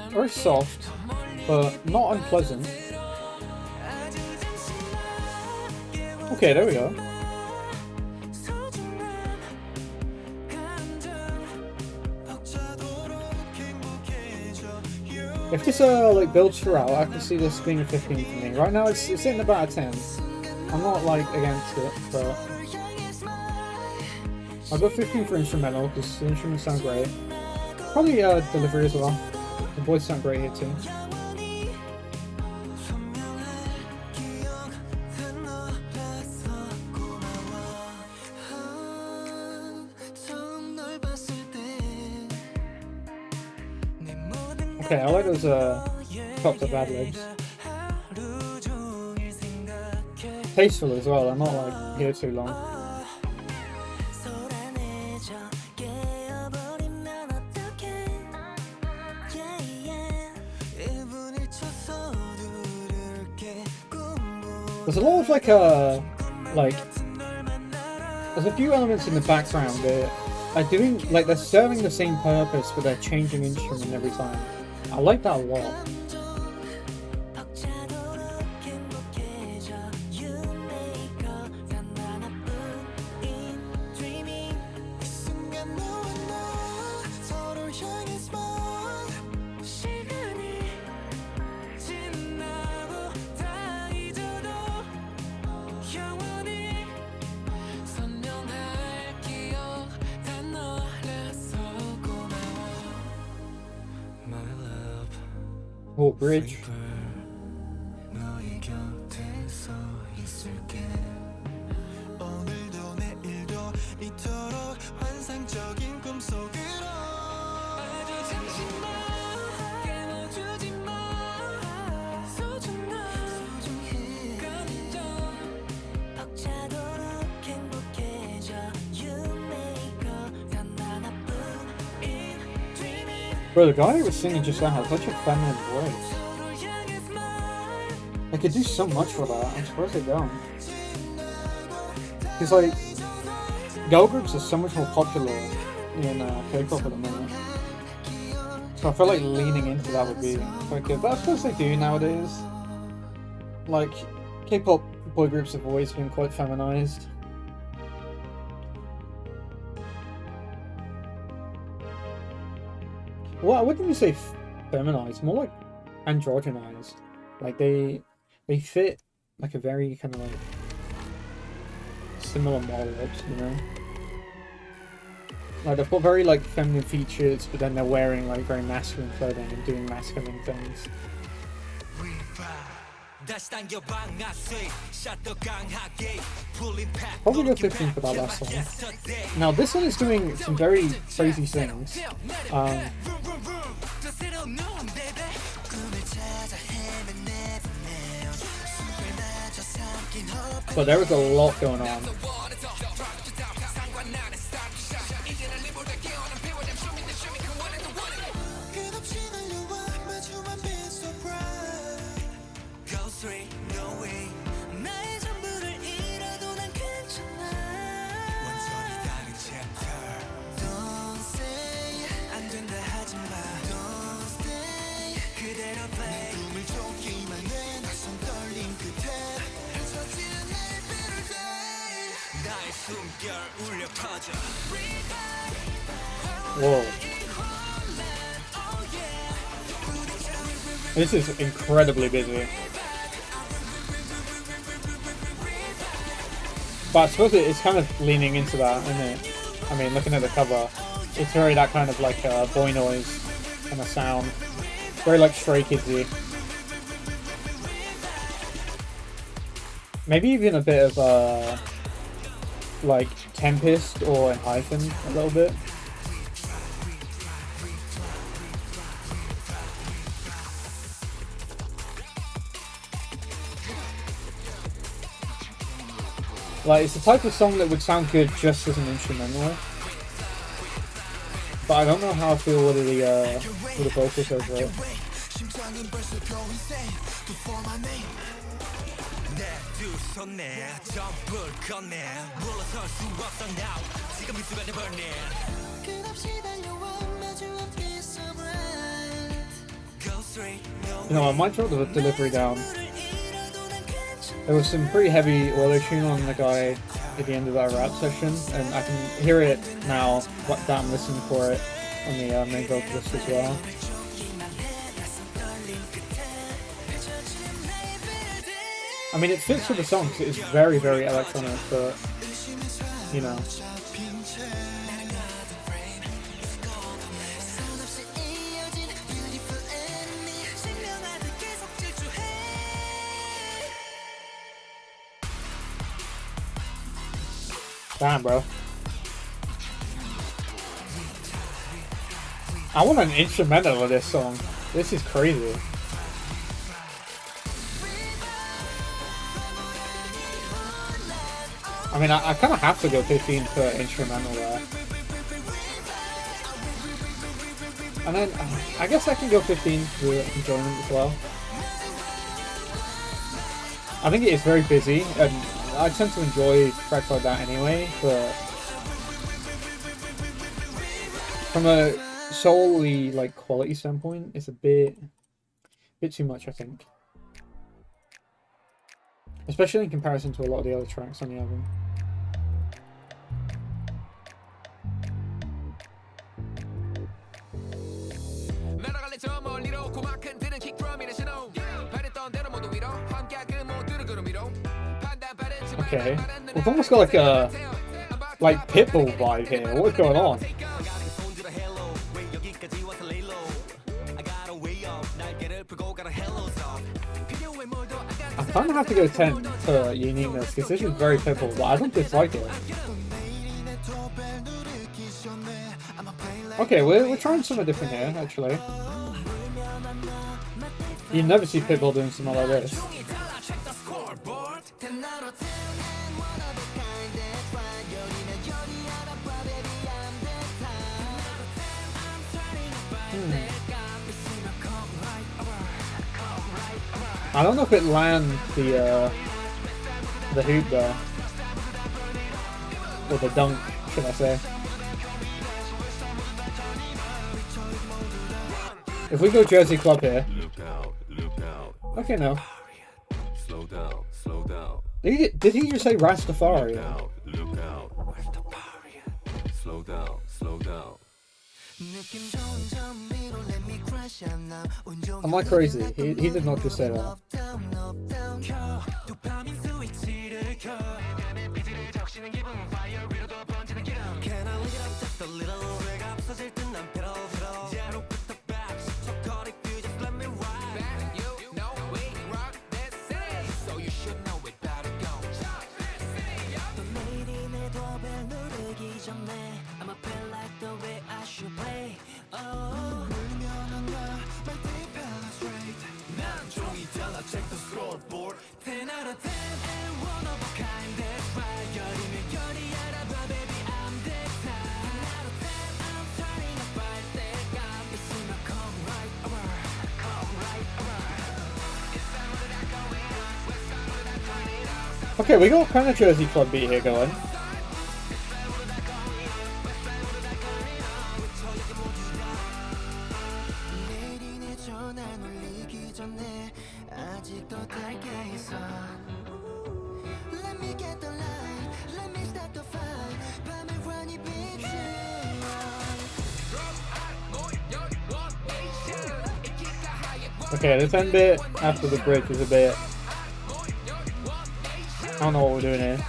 Very soft, but not unpleasant. Okay, there we go. If this like builds throughout, I can see this being a 15 for me. Right now, it's hitting about a 10. I'm not like against it, but I'll go 15 for instrumental because the instruments sound great. Probably delivery as well. The boys sound great here too. Okay, I like those chopped up ad libs. Tasteful as well, I'm not like here too long. there's a lot of like there's a few elements in the background that are doing, like, they're serving the same purpose, but they're changing instrument every time. I like that a lot. Oh, bridge. Bro, the guy who was singing just now had such a feminine voice. I could do so much for that. I'm surprised they don't. Because, like, girl groups are so much more popular in K-pop at the moment. So I feel like leaning into that would be quite good. But I suppose they do nowadays. Like, K-pop boy groups have always been quite feminized. Well, I wouldn't even say feminized, more like androgynized. Like they fit like a very kind of like similar mold, you know? Like they've got very like feminine features, but then they're wearing like very masculine clothing and doing masculine things. Probably go 15 for that last song. Now this one is doing some very crazy things. But there was a lot going on. Whoa. This is incredibly busy. But I suppose it's kind of leaning into that, isn't it? I mean, looking at the cover, it's very that kind of like boy noise kind of sound. Very like Stray Kidsy. Maybe even a bit of like Tempest or an Hyphen a little bit. Like, it's the type of song that would sound good just as an instrumental. But I don't know how I feel with the vocals over it. You know, I might drop the delivery down. There was some pretty heavy auto-tune on the guy at the end of that rap session, and I can hear it now that I'm listening for it on the main vocalist as well. I mean, it fits with the song because it's very, very electronic, but, you know. Damn, bro. I want an instrumental of this song. This is crazy. I mean, I kind of have to go 15 for instrumental there. And then, I guess I can go 15 for enjoyment as well. I think it is very busy, and I tend to enjoy tracks like that anyway, but from a solely like quality standpoint, it's a bit too much, I think. Especially in comparison to a lot of the other tracks on the album. Okay, we've almost got like a Pitbull vibe here. What's going on? I kind of have to go 10 for uniqueness because this is very Pitbull, but I don't dislike it. Okay, we're trying something different here, actually. You never see Pitbull doing something like this. I don't know if it lands the hoop there, or the dunk, should I say? If we go Jersey Club here, okay, no. Slow down, slow down. Did he just say Rastafari? Look out. Slow down, slow down. Am I crazy? He did not just say that. Okay, we got kind of Jersey Club beat here going. Okay, this end bit after the bridge is a bit... I don't know what we're doing here.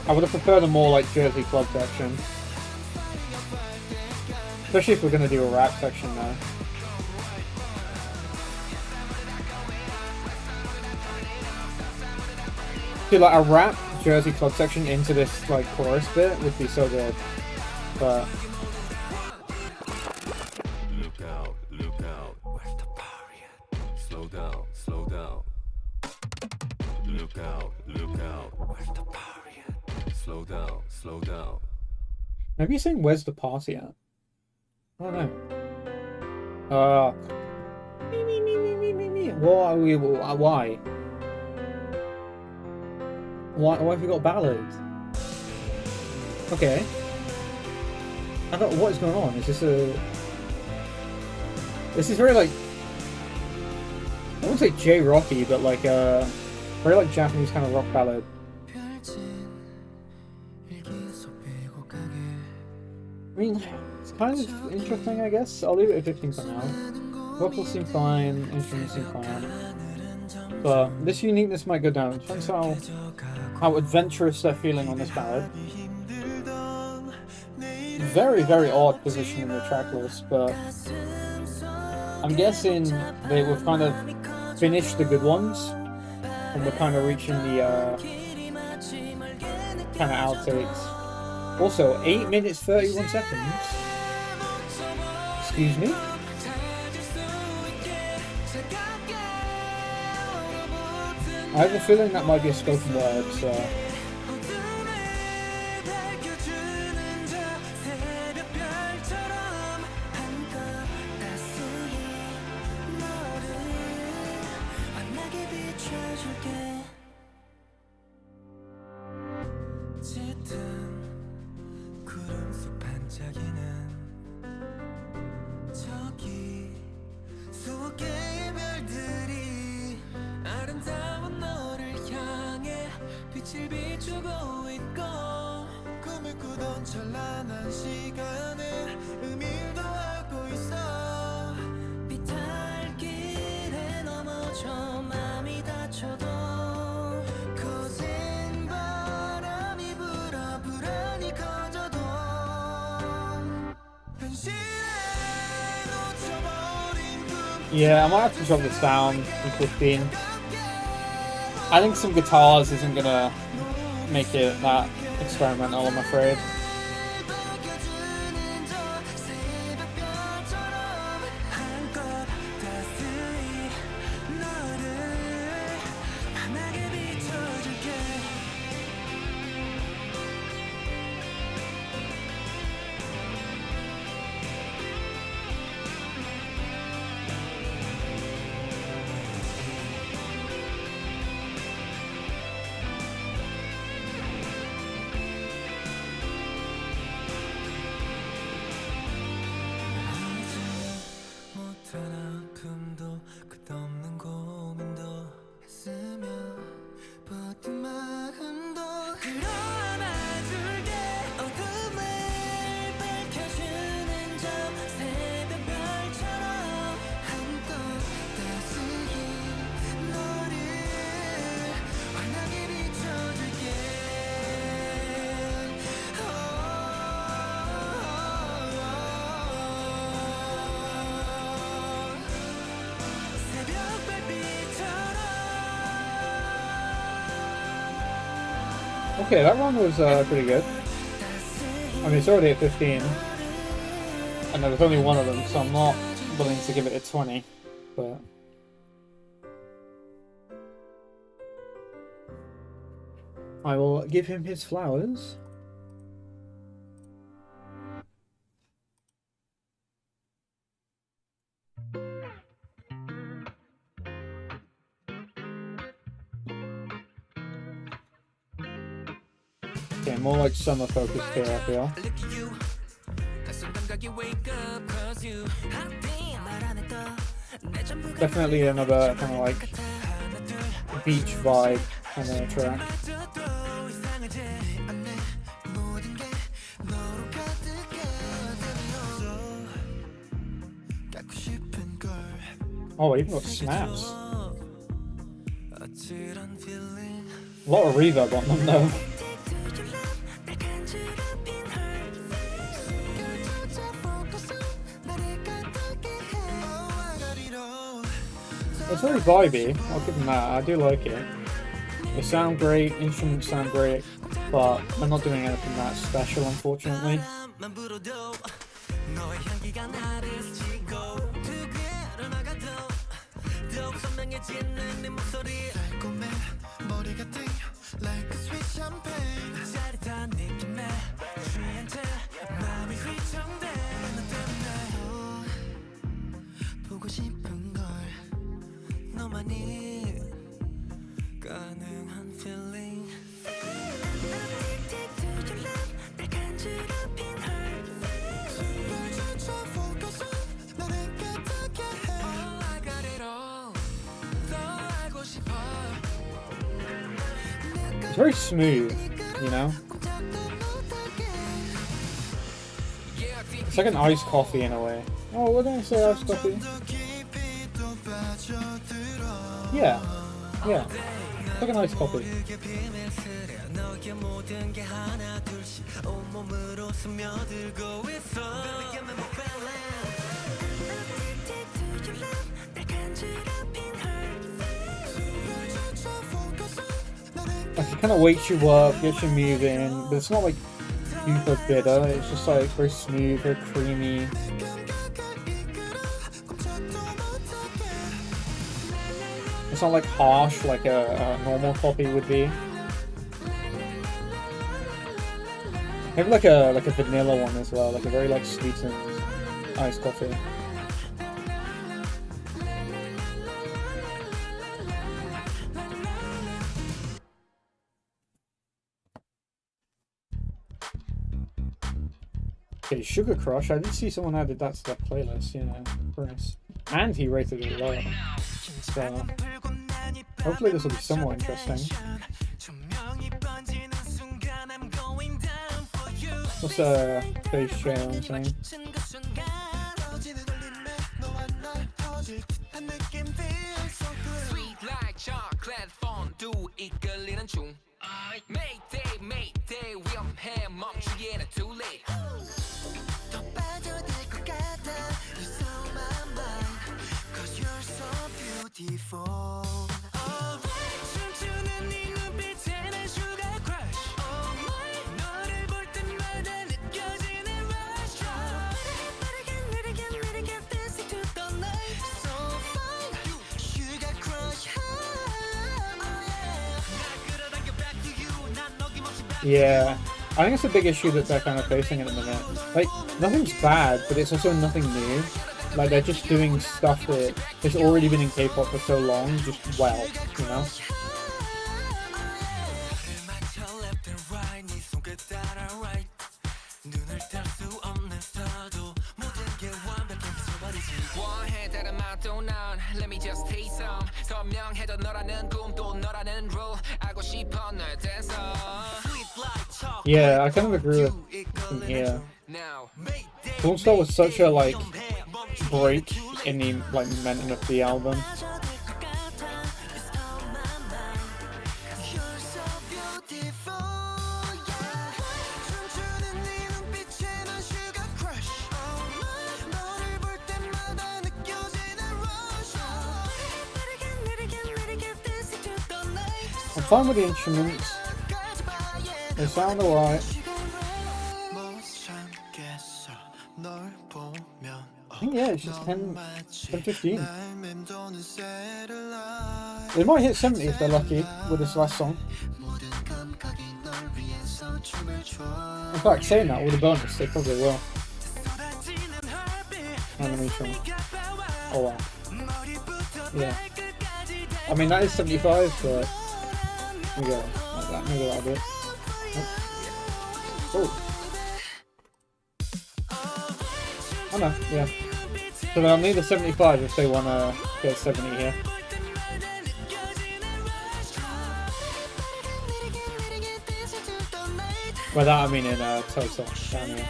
I would have preferred a more like Jersey Club section. Especially if we're going to do a rap section now. Dude, like a rap Jersey Club section into this like chorus bit would be so good. But... Look out, look out. Where's the party at? Slow down, slow down. Look out, look out. Where's the party at? Slow down, slow down. Maybe you're saying where's the party at? I don't know. Why? Why have we got ballads? Okay. I don't. What is going on? Is this a? This is very like. I wouldn't say J-Rocky, but like very like Japanese kind of rock ballad. I mean, it's kind of interesting, I guess. I'll leave it at 15 for now. Vocals seem fine, instruments seem fine. But this uniqueness might go down. It depends how adventurous they're feeling on this ballad. Very, very odd position in the track list, but I'm guessing they were kind of finished the good ones, and we're kind of reaching the kind of outtakes. Also, 8 minutes 31 seconds. Excuse me? I have a feeling that might be a spoken word, so... 비춰줄게 짙은 구름 속 반짝이는 저기 수억 개의 별들이 아름다운 너를 향해 빛을 비추고 있고 꿈을 꾸던 찬란한 시간에 의미를 더하고 있어 비탈길에 넘어져 맘이 다쳐도 거센 바람이 불어 불안이 커져도 현실에 놓쳐버린 꿈 Yeah, I might have to drop this down in 15. I think some guitars isn't gonna make it that experimental, I'm afraid. 밝혀주는 저 새벽별처럼 한껏 따스히 너를 환하게 비춰줄게 못한 아픔도 끝없는 고민도 했으며 버틴 마음도 끌어안아줄게 어둠을 밝혀주는 저 새벽별처럼 한껏 따스히 너를 환하게 비춰줄게 Okay, that one was pretty good. I mean, it's already at 15, and there was only one of them, so I'm not willing to give it a 20, but... I will give him his flowers. Okay, more like summer focused here, I feel. Definitely another kind of like beach vibe kind of track. Oh, even got snaps. A lot of reverb on them though. It's very vibey, I'll give them that, I do like it. They sound great, instruments sound great, but they're not doing anything that special, unfortunately. It's very smooth, you know? It's like an iced coffee in a way. Oh, what did I say, iced coffee? Yeah, yeah. It's like an iced coffee. Like, it kind of wakes you up, gets you moving, but it's not like super bitter, it's just like very smooth, very creamy. It's not like harsh like a normal coffee would be. Maybe like a vanilla one as well, like a very like sweetened iced coffee. Okay, Sugar Crush. I did see someone added that to their playlist. Yeah, Chris. And he rated it low. So hopefully this will be somewhat interesting. What's face share I'm saying? Sweet like chocolate fondue 이끌리는 중 Mayday Mayday 위험해 멈추기에는 too late 더 빠져들 것 같아 You saw my mind Cause you're so beautiful Alright 춤추는 네 눈빛에 난 sugar crush Oh my 너를 볼 때마다 느껴지는 rush But I can't dancing to the night So fine Sugar crush Oh yeah 날 끌어당겨 back to you 난 어김없이 back Yeah, I think it's a big issue that they're kind of facing at the minute. Like, nothing's bad, but it's also nothing new. Like, they're just doing stuff that has already been in K-pop for so long, just well, you know? Let me just taste some 선명해져 너라는 꿈도 너라는 rule 알고 싶어 널 dancer Yeah, I kind of agree with him here. now Star was such a, like, break in the, like, momentum of the album. I'm fine with the instruments. They sound alright. I think, yeah, it's just 10, 15. They might hit 70 if they're lucky with this last song. In fact, saying that with a bonus, they probably will. Animation. Oh wow. Yeah. I mean, that is 75, but we go like that, maybe a little bit. Oh. Oh no, yeah. So they'll need a 75 if they want to get 70 here. By that I mean in total, down here.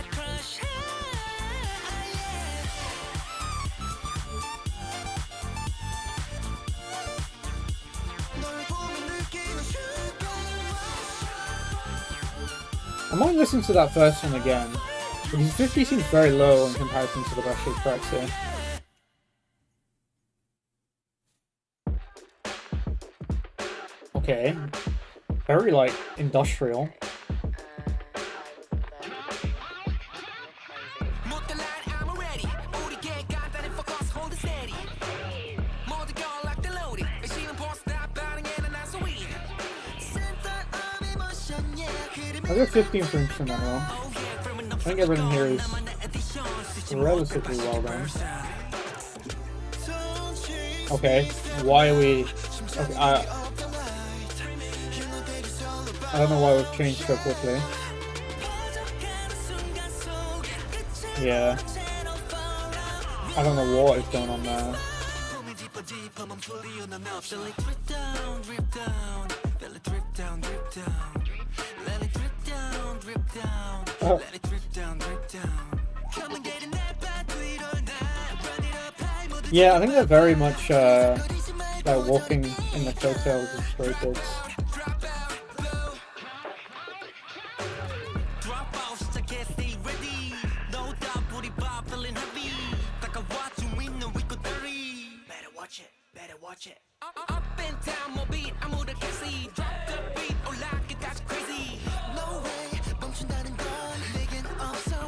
I might listen to that first one again, because 50 seems very low in comparison to the rest of the tracks here. Okay, very like industrial. I'll go 15 for instrumental. I think everything here is relatively well done. Okay, why are we... Okay, I don't know why we've changed so quickly. Yeah. I don't know what is going on there. Oh. Yeah, I think they're very much like walking in the coattails of Stray Kids.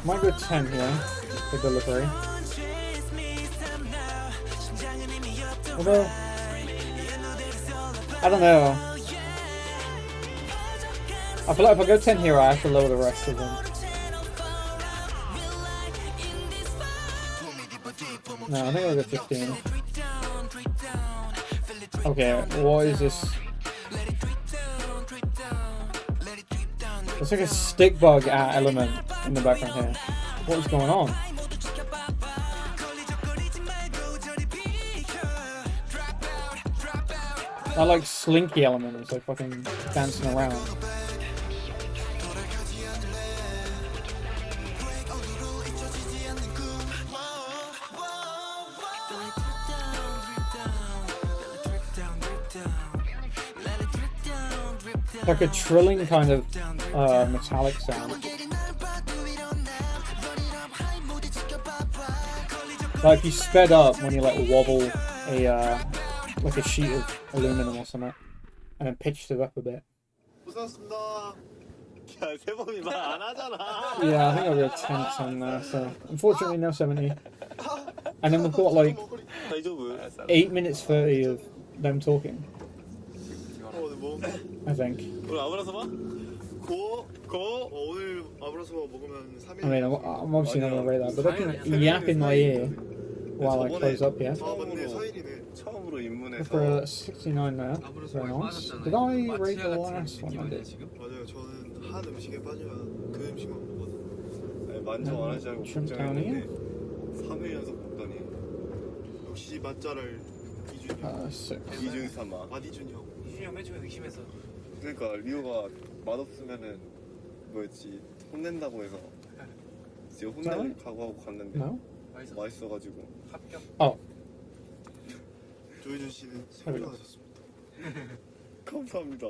Might go 10 here for delivery. Although, I don't know. I feel like if I go 10 here, I have to lower the rest of them. No, I think I'll go 15. Okay, what is this? It's like a stick bug element in the background here. What is going on? That like slinky element is like fucking dancing around. Like a trilling kind of metallic sound. Like if you sped up when you like wobble a like a sheet of aluminum or something, and then pitched it up a bit. Yeah, I think I'll go 10 there. So unfortunately, no 70. And then we've got like 8 minutes 30 of them talking. I think. I mean, I'm obviously not gonna rate that, but they can yap in my ear while I close up here. For 69 there. Very nice. Did I rate the last one I did? Shrimp down here. 6. 그러니까 리오가 맛없으면은 뭐였지 혼낸다고 해서 이제 혼낼 각오하고 갔는데 No? 맛있어가지고 Oh. 조희준 씨는 생각하셨습니다. 감사합니다.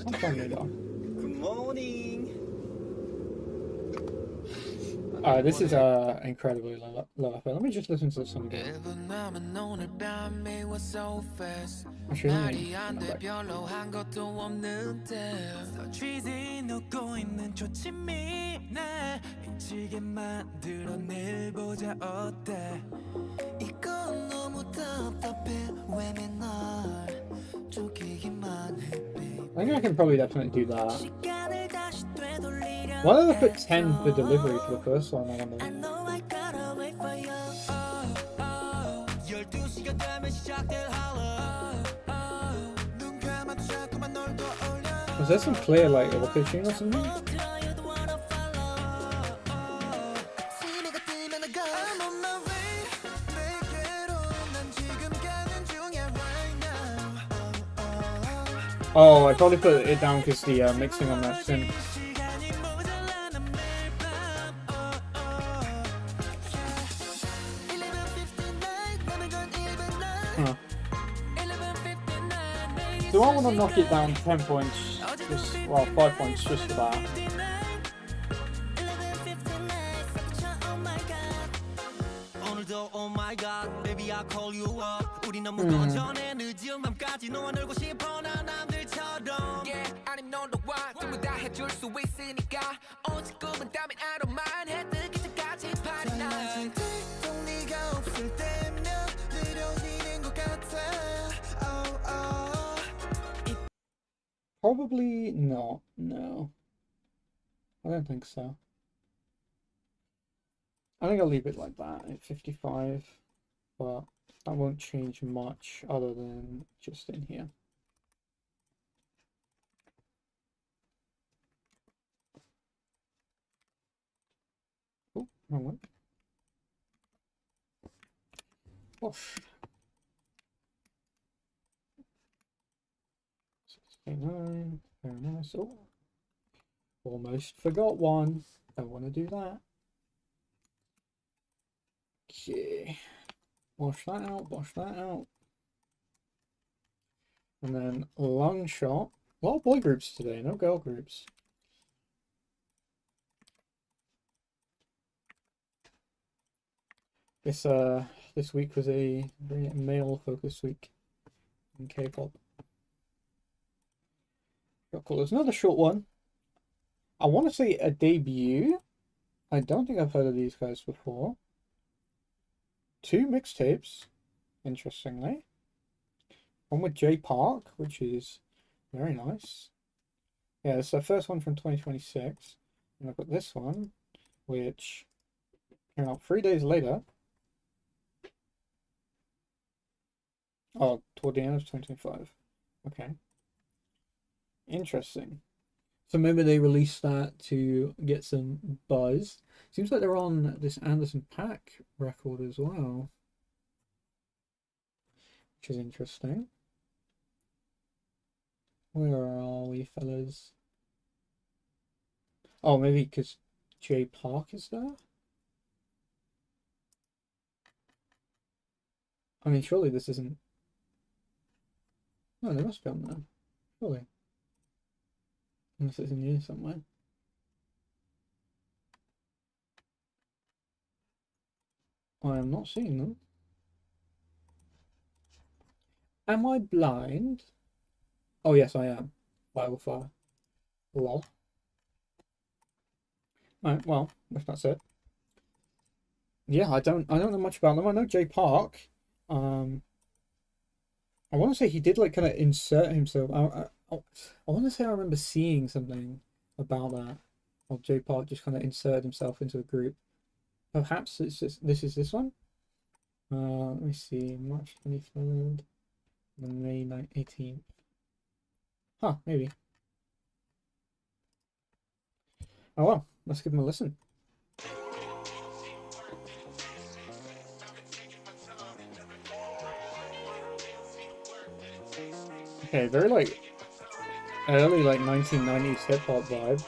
감사합니다. Good morning. This is incredibly low. Let me just listen to this song again. Actually, I think I can probably definitely do that. Why did I put 10 for delivery for the first one? I wonder. Was there some clear like pitching or something? Oh, I probably put it down because the mixing on that synth. Huh. Do I want to knock it down 10 points? Just, well, 5 points just for that. Probably not. No. I don't think so. I think I'll leave it like that at 55, but that won't change much other than just in here. Oh, wrong one. Wash. 69, very nice. Oh, almost forgot one. Don't want to do that. Okay, wash that out, wash that out. And then long shot. A lot of boy groups today, no girl groups. This week was a very male focused week in K-pop. Cool. There's another short one. I want to say a debut. I don't think I've heard of these guys before. 2 mixtapes, interestingly. One with Jay Park, which is very nice. Yeah, it's the first one from 2026. And I've got this one, which came out 3 days later. Oh, toward the end of 2025. Okay. Interesting. So maybe they released that to get some buzz. Seems like they're on this Anderson .Paak record as well, which is interesting. Where are we, fellas? Oh, maybe because Jay Park is there? I mean, surely this isn't... No, they must be on there. Surely. Unless it's in here somewhere. I am not seeing them. Am I blind? Oh yes, I am. Wildfire. Lol. Right, well, if that's it. Yeah, I don't know much about them. I know Jay Park. I want to say he did like kind of insert himself. I want to say I remember seeing something about that. Or Jay Park just kind of inserted himself into a group. Perhaps it's just, this is this one. Let me see. March 23rd. And May 18th. Huh, maybe. Oh well, let's give them a listen. Okay, very like early like 1990s hip hop vibe.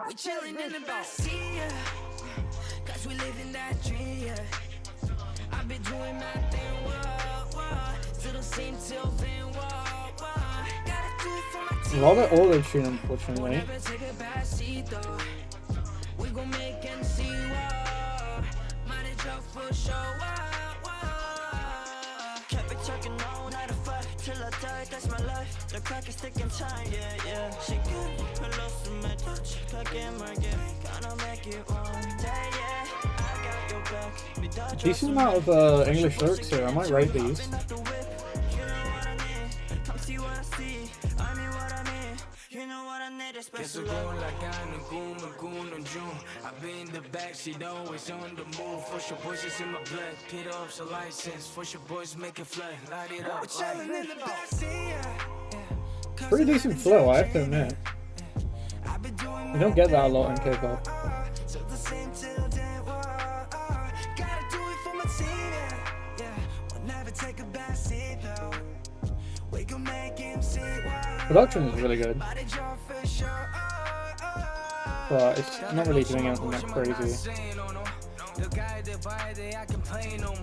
We chillin' in the backseat, yeah. Cause we live in that dream, yeah. I've been doing my thing, whoa. Still the same till then, whoa. Gotta do it for my team. A lot of auto-tune, unfortunately. Never take a backseat, though. We gon' make MC, whoa. Might drop for show, whoa. Kept it talking on how to fight till I die, that's my life. The clock is ticking time, yeah. She good, her lost to my touch. Gonna make it one day, yeah. I got your back. Decent amount of English lyrics here. I might write these. You know what I need. Come see what I see. I mean what I mean. You know what I need. It's special love. I've been in the back, she'd always on the move. For sure, boys, it's in my blood. Pit up's a license. For sure, boys, make it flood. Light it up. We're chillin' in the backseat, yeah. Pretty decent flow, I have to admit. You don't get that a lot in K-pop. Production is really good, but it's not really doing anything that crazy.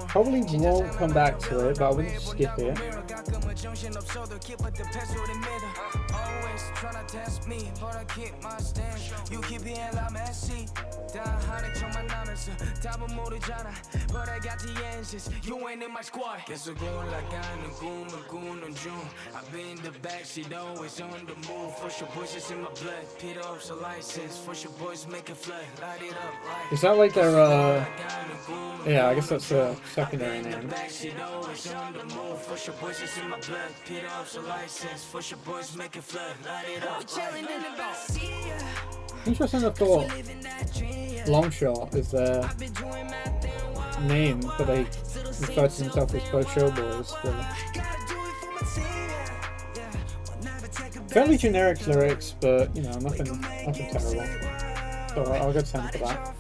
Probably won't come back to it, but I wouldn't skip it. Tryna test me, but I keep my stand. You keep being like Messi. Down honey, show my numbers. Top of motor Jana, but I got the answers. You ain't in my squad. Guess we're going like I'm a goon on June. I've been in the back, she'd always on the move. For sure, boys, it's in my blood. Pit up's a license. For sure, boys, make it flood. Light it up, right? Is that like their, yeah, I guess that's the secondary name. Interesting, I thought Longshot is their name, but they refer to themselves as both showboys. Fairly generic lyrics, but you know, nothing terrible. So I'll get 10 for that.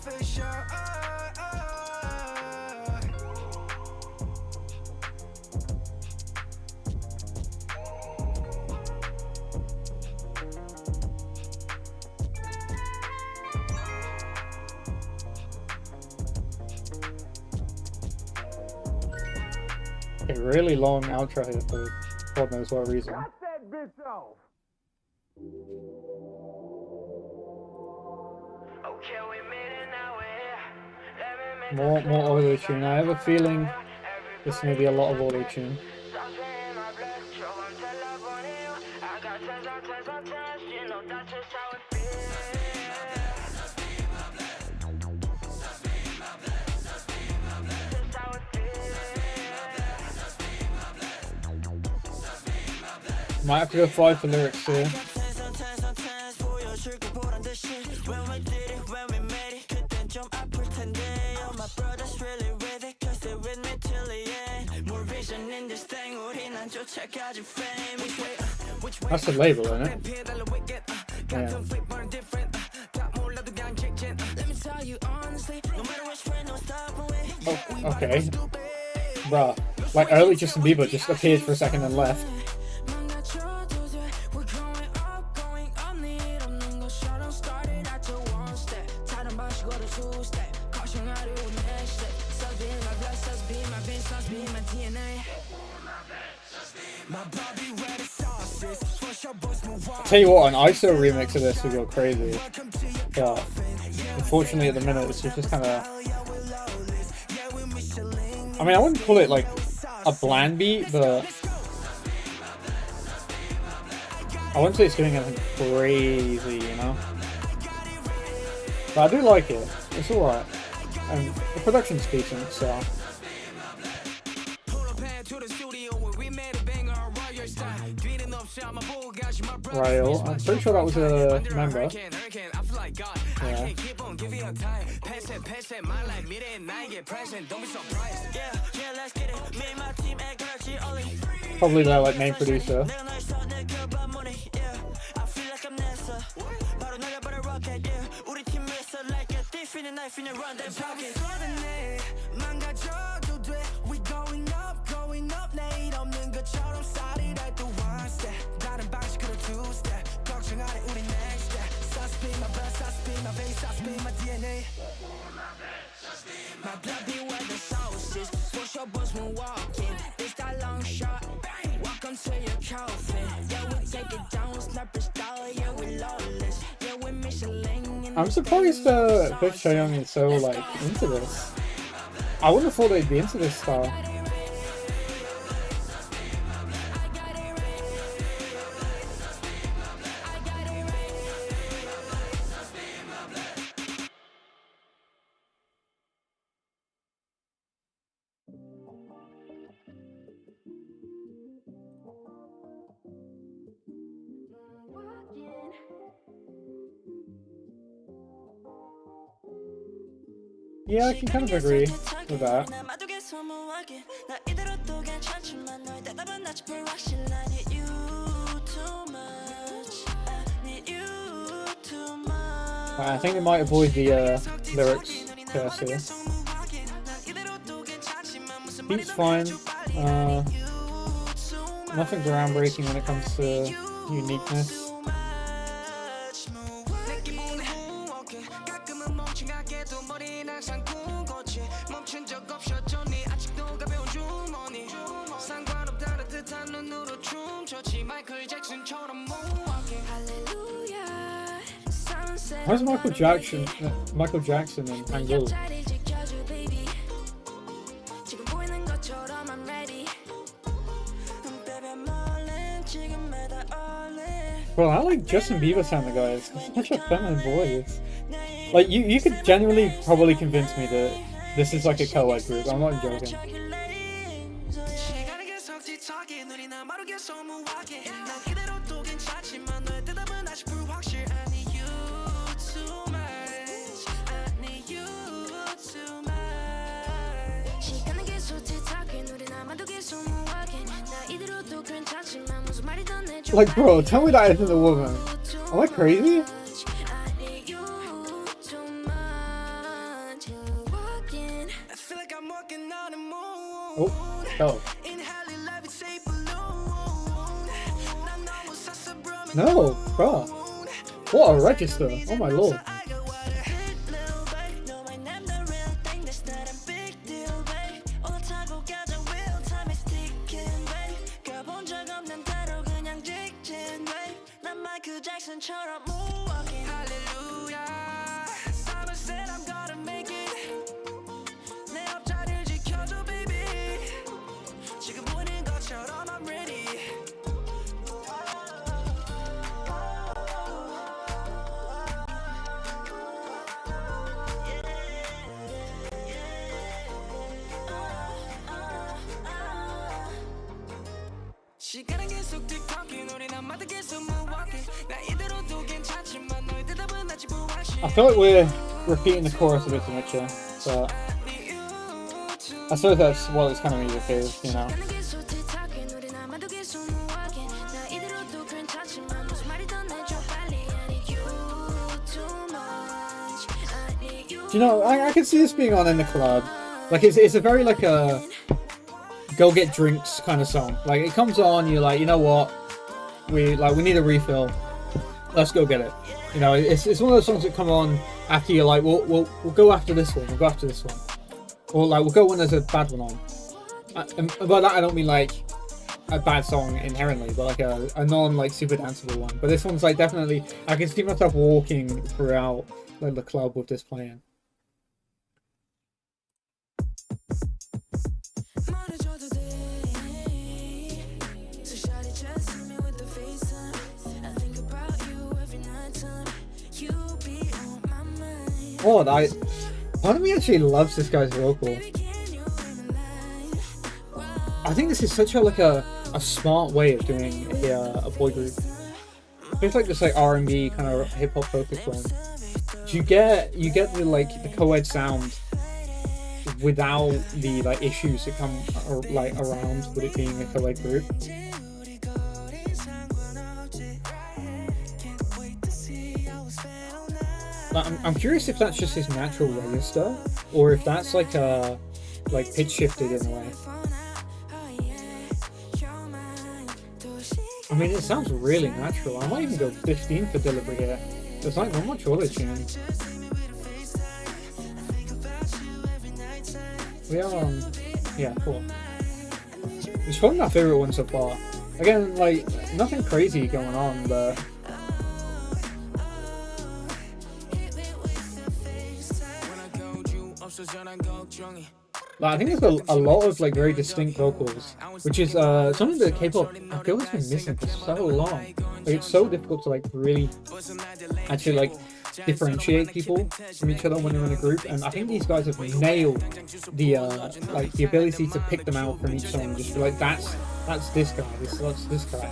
A really long outro here for God knows what reason. More auto-tune. I have a feeling this may be a lot of auto-tune. Might have to go 5 for lyrics here. That's the label, isn't it? Yeah. Oh, okay. Bruh. Like early Justin Bieber just appeared for a second and left. Tell you what, an ISO remix of this would go crazy. But unfortunately at the minute it's just kind of... I mean, I wouldn't call it like a bland beat, but I wouldn't say it's doing anything crazy, you know? But I do like it. It's alright. And the production's decent, so... Rail, I'm pretty sure that was a member. Yeah. Probably their like main producer. I'm surprised Big Young is so like into this. I wouldn't have thought they'd be into this style. Yeah, I can kind of agree with that. I think we might avoid the lyrics curse here. Beat's fine. Nothing groundbreaking when it comes to uniqueness. Where's Michael Jackson and Tango? Bro, I like Justin Bieber sounding guys. It's such a feminine voice. Like you could genuinely probably convince me that this is like a co-ed group. I'm not joking. Like, bro, tell me that isn't a woman. Am I crazy? Oh, hell. No, bro. What a register. Oh my lord. I feel like we're repeating the chorus a bit too much here, but I suppose that's what this kind of music is, you know. you know, I can see this being on in the club. Like it's a very like a go get drinks kind of song. Like it comes on, you're like, you know what, we need a refill. Let's go get it. You know, it's one of those songs that come on after you're like, we'll go after this one. We'll go after this one, or like we'll go when there's a bad one on. And by that I don't mean like a bad song inherently, but like a non like super danceable one. But this one's like definitely, I can see myself walking throughout like the club with this playing. Oh, part of me actually loves this guy's vocal. I think this is such a smart way of doing a boy group. It's like this like R&B kind of hip hop focused one. You get the like the co-ed sound without the like issues that come like around with it being a co-ed group. I'm curious if that's just his natural register, or if that's like pitch shifted in a way. I mean, it sounds really natural. I might even go 15 for delivery here. There's like not much auto tune. We are yeah, cool. It's probably my favorite one so far. Again, like nothing crazy going on, but. Like, I think there's a lot of like very distinct vocals, which is something that K-pop I feel has been missing for so long. Like it's so difficult to like really actually like differentiate people from each other when they're in a group, and I think these guys have nailed the like the ability to pick them out from each song and just be like that's this guy, that's this guy.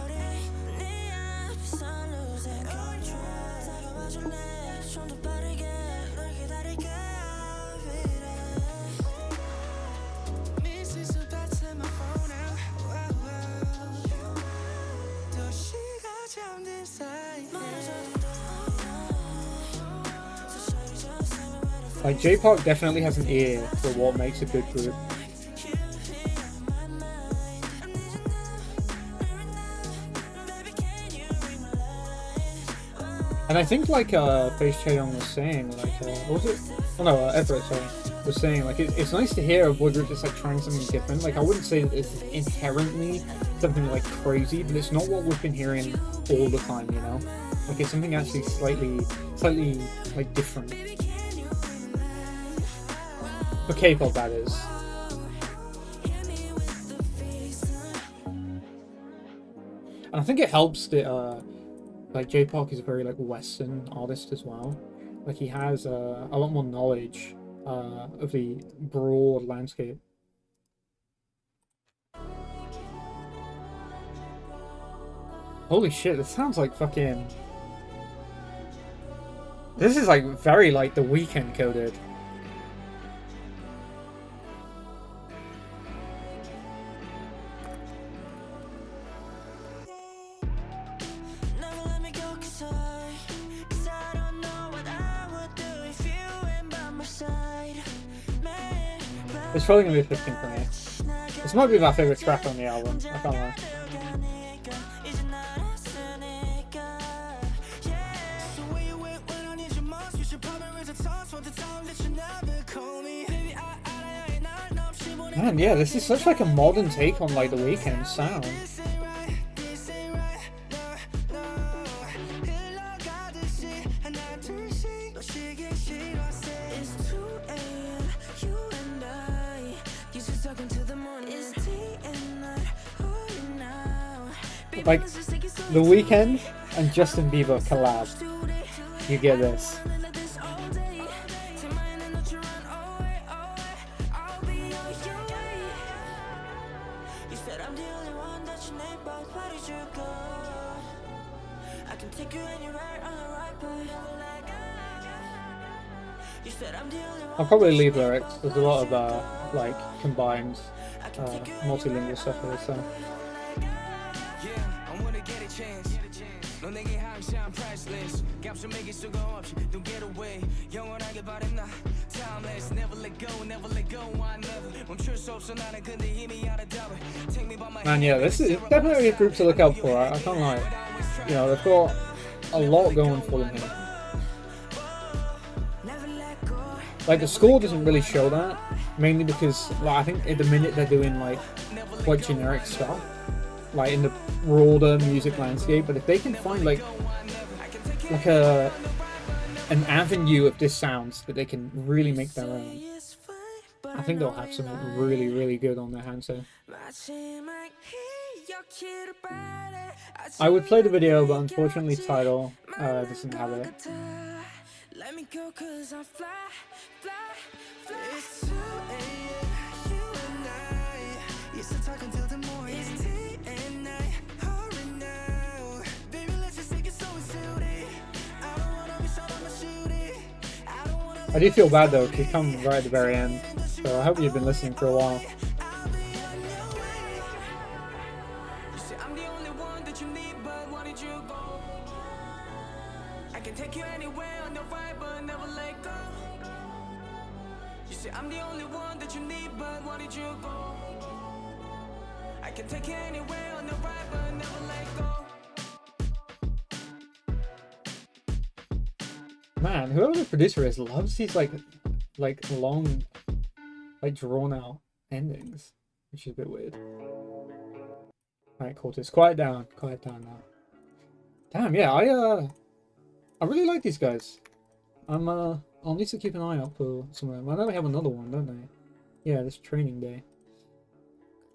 Like J-Park definitely has an ear for what makes a good group. And I think like Face Chaeyoung was saying, like what was it? Oh no, Everett, sorry, was saying like it's nice to hear a boy group that's like trying something different. Like I wouldn't say that it's inherently something like crazy, but it's not what we've been hearing all the time, you know? Like it's something actually slightly like different. For K-pop, that is. And I think it helps that like J-Park is a very like Western artist as well. Like he has a lot more knowledge of the broad landscape. Holy shit! This sounds like fucking. This is like very like The Weeknd coded. It's probably gonna be a 15 for me. This might be my favorite track on the album, I can't lie. Man, yeah, this is such like a modern take on like The Weeknd sound. Like The Weeknd and Justin Bieber collab. You get this. I'll probably leave lyrics. There's a lot of like combined multilingual stuff here, so. priceless. 값을 매길 수가 없이 don't get away. 영원하게 바랬나 timeless. Never let go, never let go. I never 멈출 수 없어 나는 근데 이미 알아 답을. Take me by my Man, yeah, this is definitely a group to look out for. I can't lie. You know, they've got a lot going for them here. Like, the score doesn't really show that, mainly because, like, I think at the minute they're doing, like, quite generic stuff, like, in the broader music landscape, but if they can find, like an avenue of this sounds that they can really make their own, I think they'll have something really, really good on their hands here. I would play the video, but unfortunately title doesn't have it. Let me go 'cause I fly. It's 2 a.m. You and I used to talk until the morning. It's tea and I hurry now. Baby, let's just take it so it's suited. I don't wanna be shot, I'ma shoot it. I don't wanna. I do feel bad though, because you come right at the very end, so I hope you've been listening for a while. I'll be on your way. You say I'm the only one that you need, but why did you go? I can take you anywhere on the ride, but never let go. You say I'm the only one that you need, but why did you go? I can take you anywhere on the ride, but never let go. Man, whoever the producer is loves these like long, like drawn out endings, which is a bit weird. Alright, Cortez, quiet down now. Damn, yeah, I really like these guys. I'll need to keep an eye out for some of them. I know they have another one, don't they? Yeah, this training day.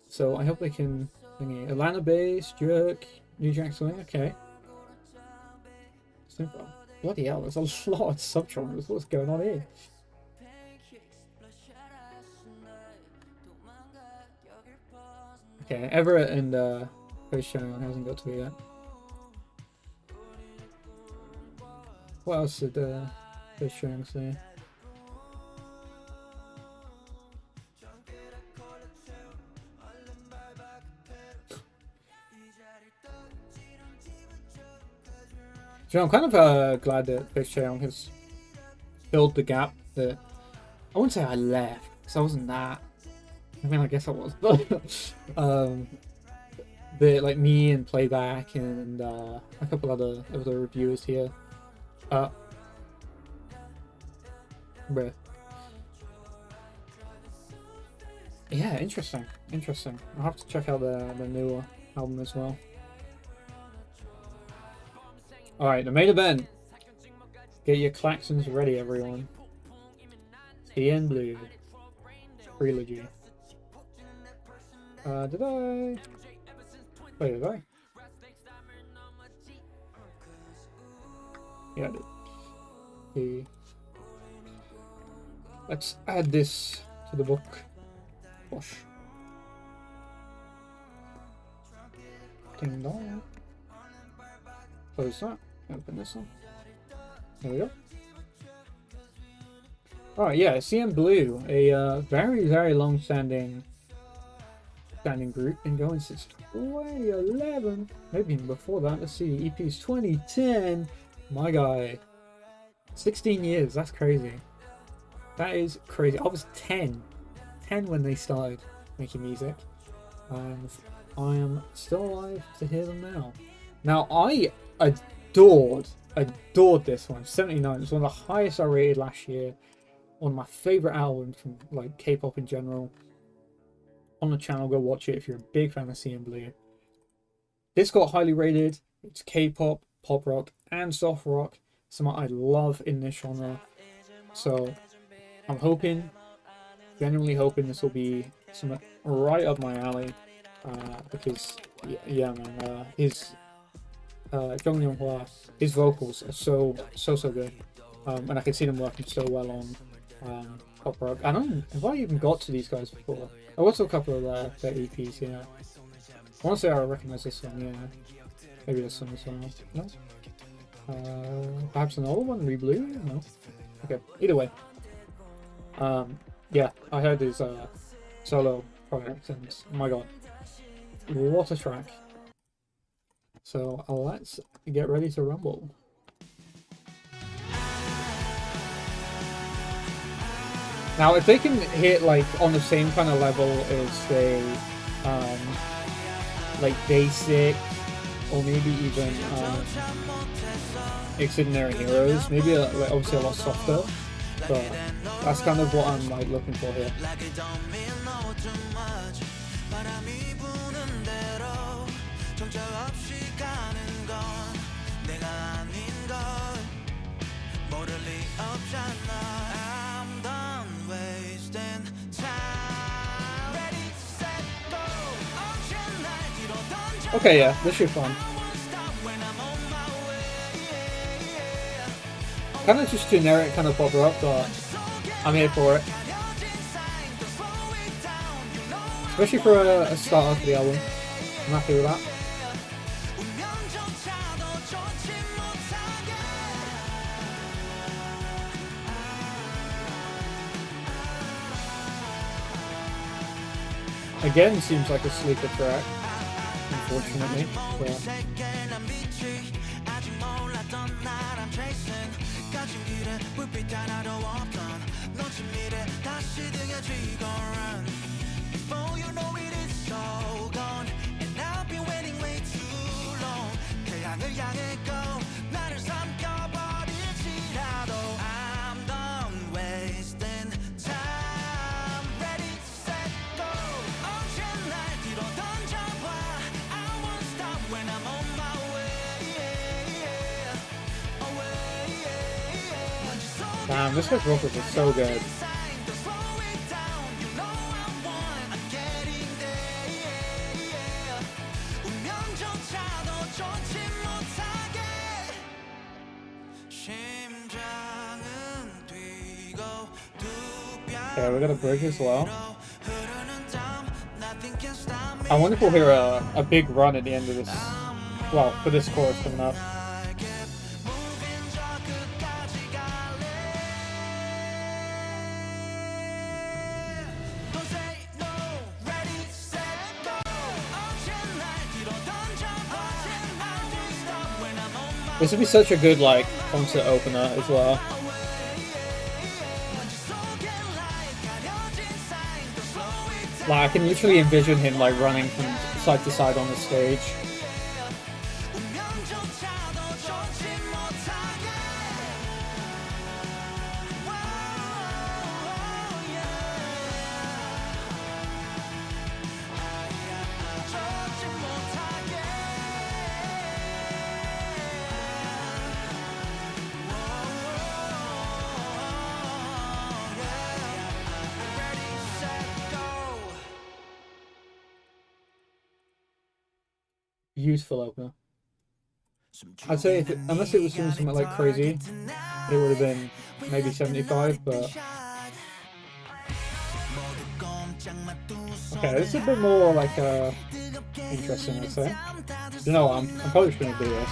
So I hope they can thingy. Atlanta based, Jerk, New Jack Swing, okay. Simple. Bloody hell, there's a lot of subgenres. What's going on here? Okay, Everett and Post hasn't got to be yet. What else did Post say? So I'm kind of glad that Post has filled the gap that I wouldn't say I left, because I wasn't that. I mean, I guess I was, but like me and Playback and a couple other reviewers here. Bruh. Yeah, interesting. I'll have to check out the newer album as well. Alright, the main event. Get your klaxons ready, everyone. CNBLUE Trilogy. Did I? Wait, did I? Yeah, I did. Okay. Let's add this to the book. Gosh. Ding dong. Close that. Open this one. There we go. Alright, yeah, CNBLUE, a very, very long-standing group, been going since 2011, maybe even before that. Let's see, EP's 2010. My guy, 16 years. That's crazy. That is crazy. I was 10 when they started making music, and I am still alive to hear them now. Now, I adored this one. 79. It was one of the highest I rated last year. One of my favorite albums from like K-pop in general. On the channel, go watch it if you're a big fan of CNBLUE. This got highly rated. It's K-pop, pop rock, and soft rock. Something I love in this genre. So I'm hoping, genuinely hoping, this will be something right up my alley. Because yeah, man, his Jung Young-hwa, his vocals are so good. And I can see them working so well on pop rock. I don't know, have I even got to these guys before? I got to a couple of their EPs, yeah. I want to say I recognize this one, yeah. Maybe this one as well. No? Perhaps another one? Re-Blue? No? Okay, either way. Yeah, I heard his solo project, and my god, what a track. So let's get ready to rumble. Now, if they can hit like on the same kind of level as say, like basic, or maybe even Extraordinary Heroes, maybe like obviously a lot softer, but that's kind of what I'm like looking for here. Okay, yeah, this should be fun. Kind of just generic kind of bother up, but I'm here for it. Especially for a starter for the album. I'm happy with that. Again, seems like a sleeper track, unfortunately. So. Damn, this guy's vocals are so good. Okay, we got a break as well. I wonder if we'll hear a big run at the end of this. Well, for this chorus coming up. This would be such a good like concert opener as well. Like I can literally envision him like running from side to side on the stage. Useful opener. I'd say if unless it was doing something like crazy, it would have been maybe 75, but okay, this is a bit more like interesting, I'd say. You know what, I'm probably just gonna do this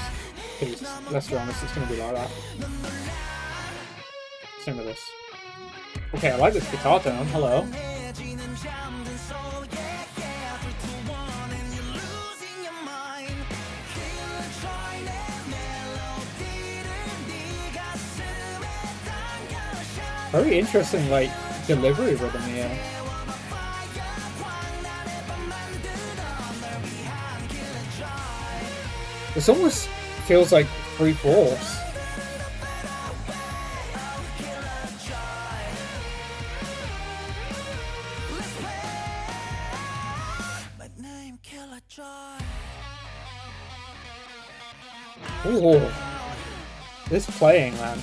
because let's be honest, it's gonna be like that. Same with this. Okay, I like this guitar tone. Hello. Very interesting, like, delivery rhythm here. This almost feels like 3/4. Ooh, this playing, man.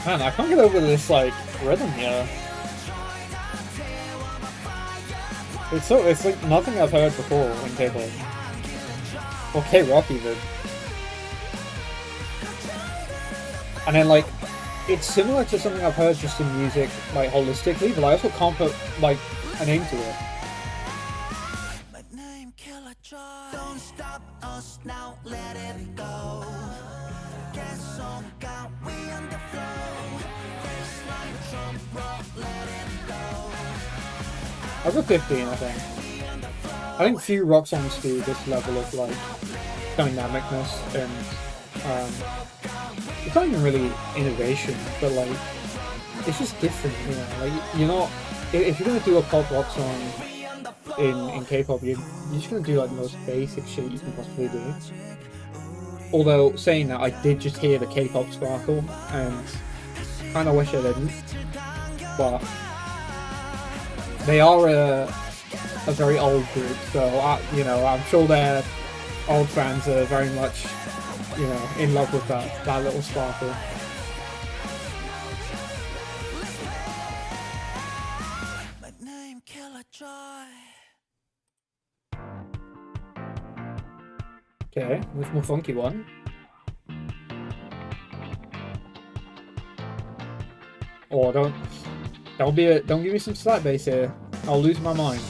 Man, I can't get over this like rhythm here. It's like nothing I've heard before in K-pop. Or K-rock even. And then like, it's similar to something I've heard just in music, like holistically, but I also can't put like a name to it. Don't stop us now, let it go. Guess on God, we on the flow. Face like Trump, let it go. I'll go 15, I think. I think few rock songs do this level of like dynamicness and it's not even really innovation, but like it's just different, you know. Like you're not, if you're gonna do a pop rock song in K-pop, you're just gonna do like the most basic shit you can possibly do. Although saying that, I did just hear the K-pop sparkle, and kind of wish I didn't. But they are a very old group, so you know, I'm sure their old fans are very much, you know, in love with that little sparkle. Okay, with more funky one. Oh, don't give me some slap bass here. I'll lose my mind.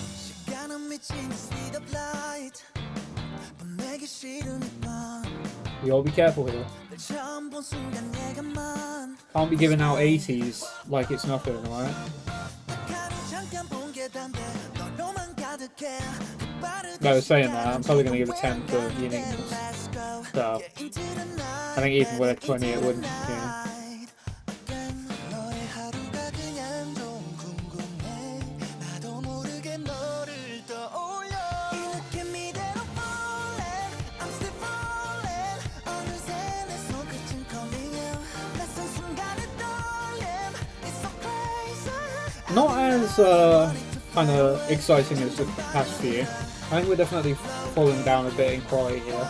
You all be careful here. Can't be giving out 80s like it's nothing, alright? No, saying that, I'm probably going to give a 10 for uniqueness. So, I think even with a 20 it wouldn't, yeah. Not as kind of exciting as the past few. I think we're definitely falling down a bit in quality here.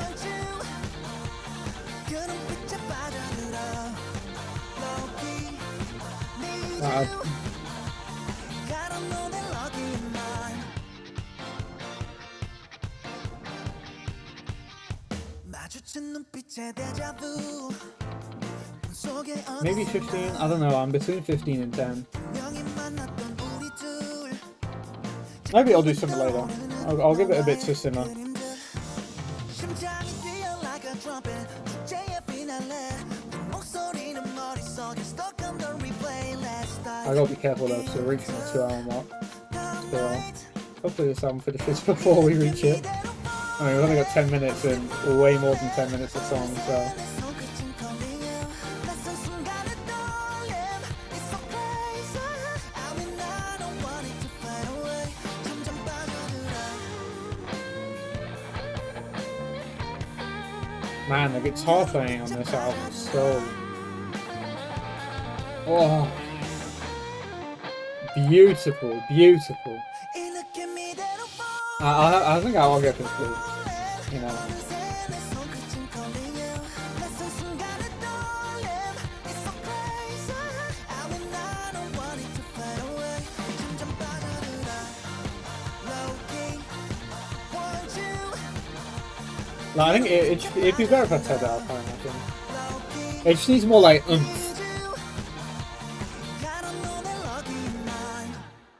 Maybe 15? I don't know, I'm between 15 and 10. Maybe I'll do something later. I'll give it a bit to simmer. I gotta be careful though, because we're reaching the 2-hour mark. So hopefully this album finishes before we reach it. I mean, we've only got 10 minutes and way more than 10 minutes of song, so. Man, the guitar playing on this album is so... Oh. Beautiful, beautiful. I think I'll get this blue, you know. No, I think it'd be better if I said that, I imagine. It just needs more like oomph.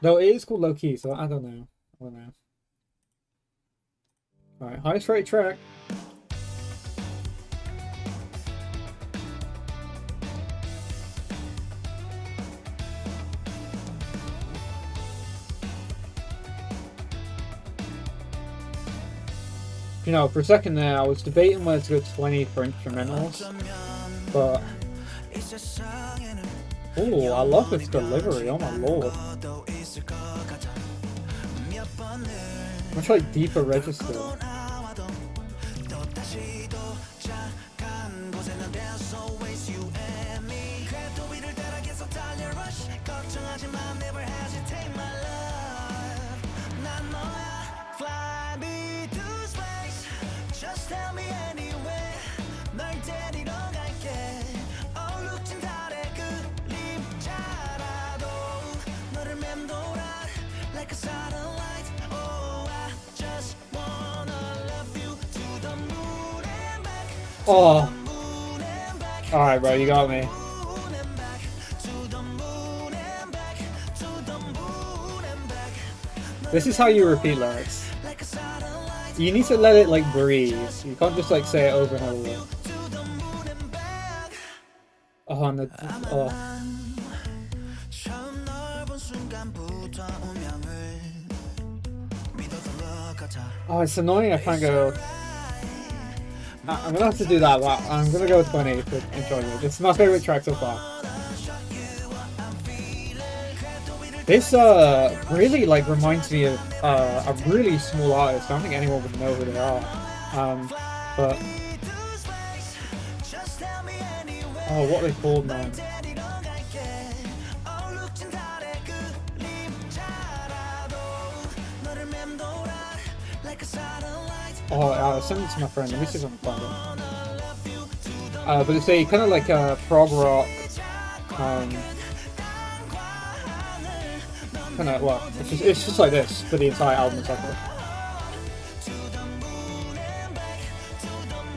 Though it is called low key, so I don't know. Alright, highest rate track. You know, for a second there, I was debating whether to go 20 for instrumentals, but... Oh, I love this delivery, oh my lord. Much like deeper register. Oh, Alright, bro, you got me. This is how you repeat lyrics. You need to let it like breathe. You can't just like say it over and over. Oh, and oh. Oh, it's annoying. I can't go. I'm gonna have to do that. But I'm gonna go with 20 for enjoyment. It's my favorite track so far. This really like reminds me of a really small artist. I don't think anyone would know who they are. But oh, what are they called, man? Oh, send it to my friend. Let me see if I can find it. But it's a kind of like a prog rock. Kind of, well, it's just like this for the entire album cycle.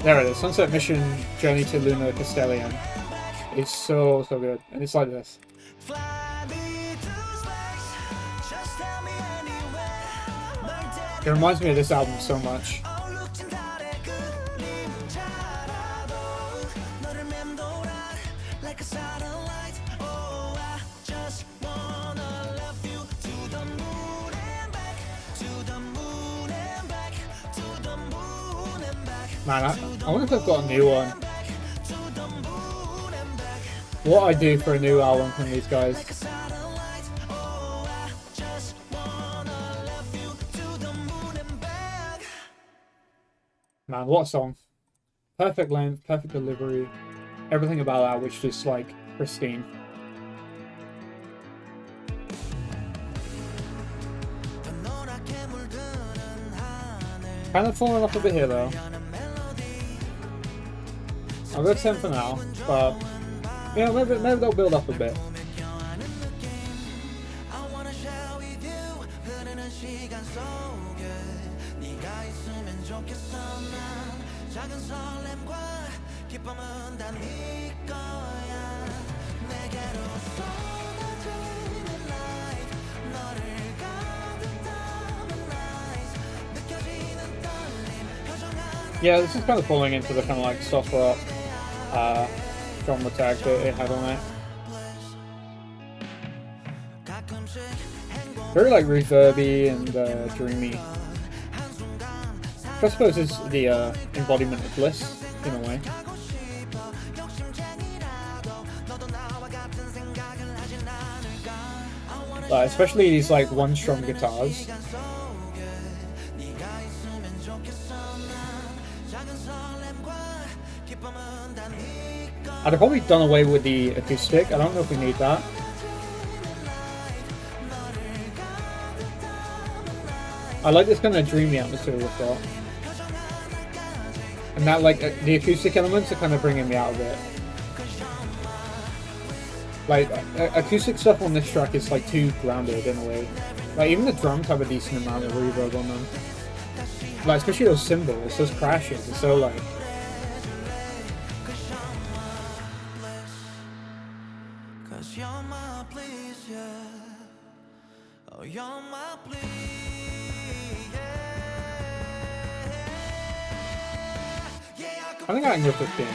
There it is. Sunset Mission, Journey to Lunar Castellium. It's so good, and it's like this. It reminds me of this album so much. Man, I wonder if I've got a new one. What I do for a new album from these guys. Man, what a song. Perfect length, perfect delivery. Everything about that was just like pristine. Kind of falling off a bit here though. I'll go 10 for now, but yeah, maybe they'll build up a bit. Yeah, this is kind of falling into the kind of like soft rock genre tag that it had on it. Very like reverby and dreamy. I suppose it's the embodiment of bliss in a way. Especially these like one-strum guitars. I'd have probably done away with the acoustic. I don't know if we need that. I like this kind of dreamy atmosphere we've got. And that, like, the acoustic elements are kind of bringing me out of it. Like, acoustic stuff on this track is, like, too grounded in a way. Like, even the drums have a decent amount of reverb on them. Like, especially those cymbals, those crashes, it's so, like... I think I can go 15.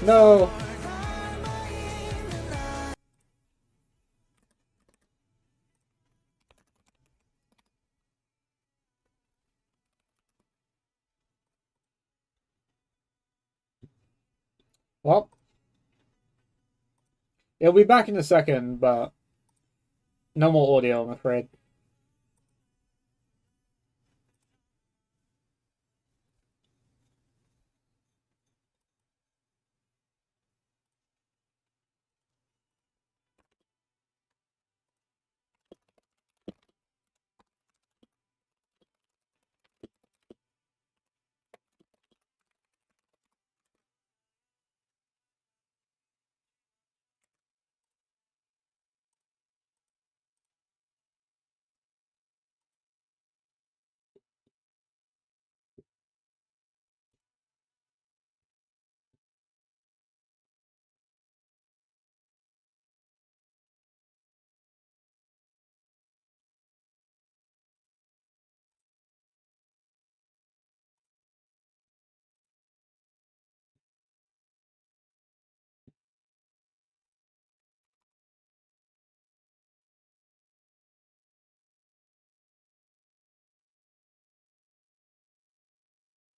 No. Well, it'll be back in a second, but no more audio, I'm afraid.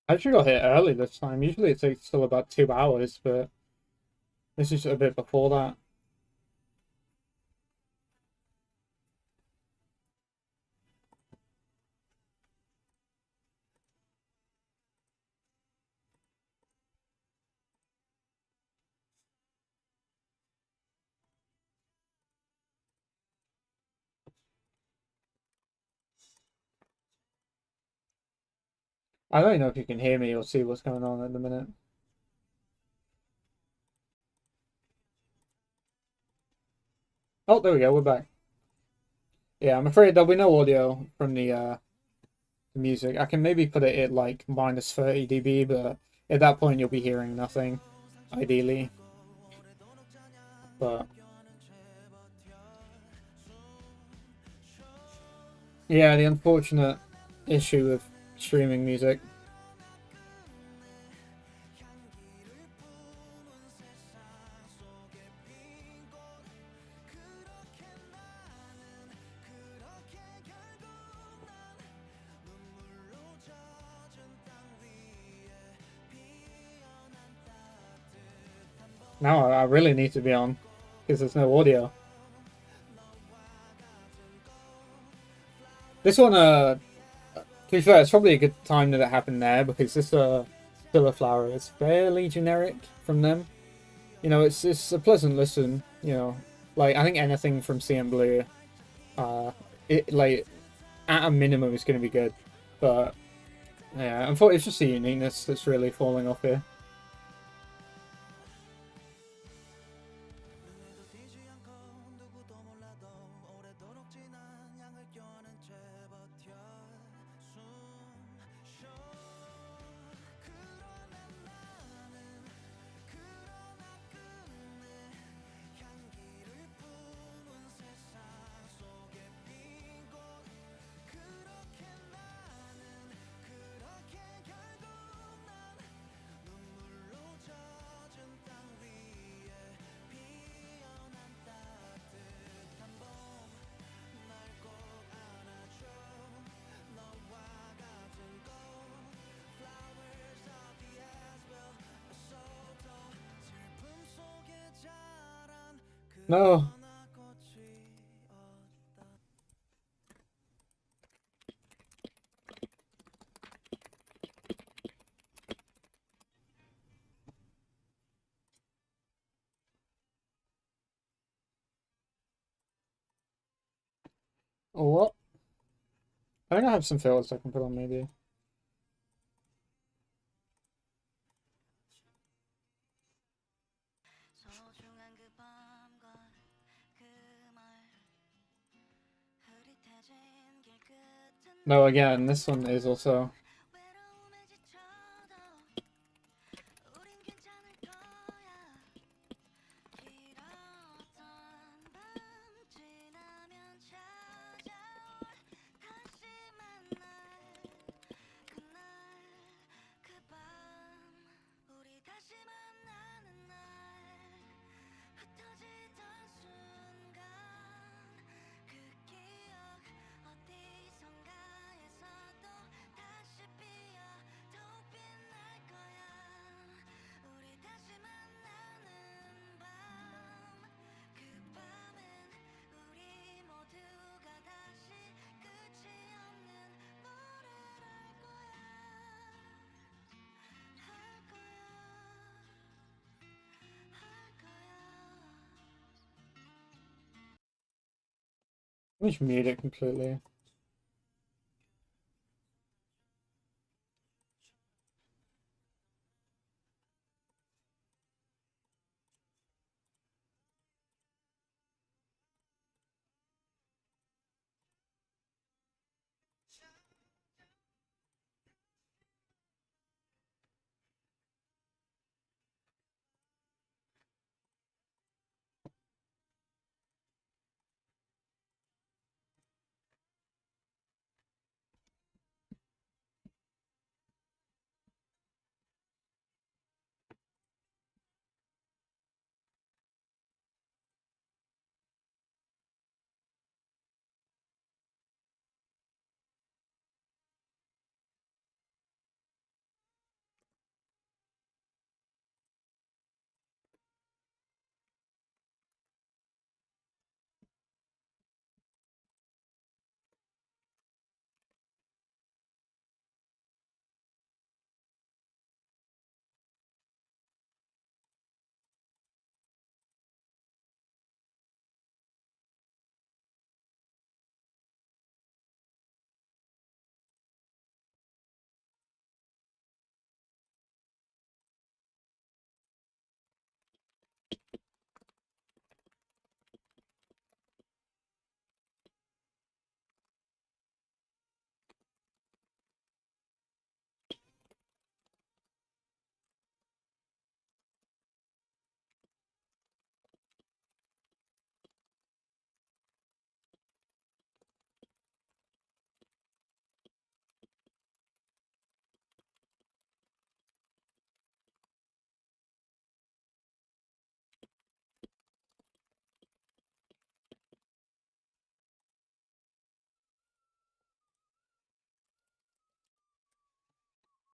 I actually got here early this time. Usually it takes till about 2 hours, but this is a bit before that. I don't know if you can hear me or see what's going on at the minute. Oh, there we go, we're back. Yeah, I'm afraid there'll be no audio from the music. I can maybe put it at like minus 30 dB, but at that point you'll be hearing nothing, ideally. But yeah, the unfortunate issue of streaming music. Now I really need to be on because there's no audio. This one, to be fair, it's probably a good time that it happened there because this filler flower is fairly generic from them. You know, it's a pleasant listen. You know, like I think anything from CNBLUE, it like at a minimum is going to be good, but yeah, unfortunately, it's just the uniqueness that's really falling off here. No. Oh, what? I think I have some filters I can put on maybe. No, again, this one is also. Let me just mute it completely.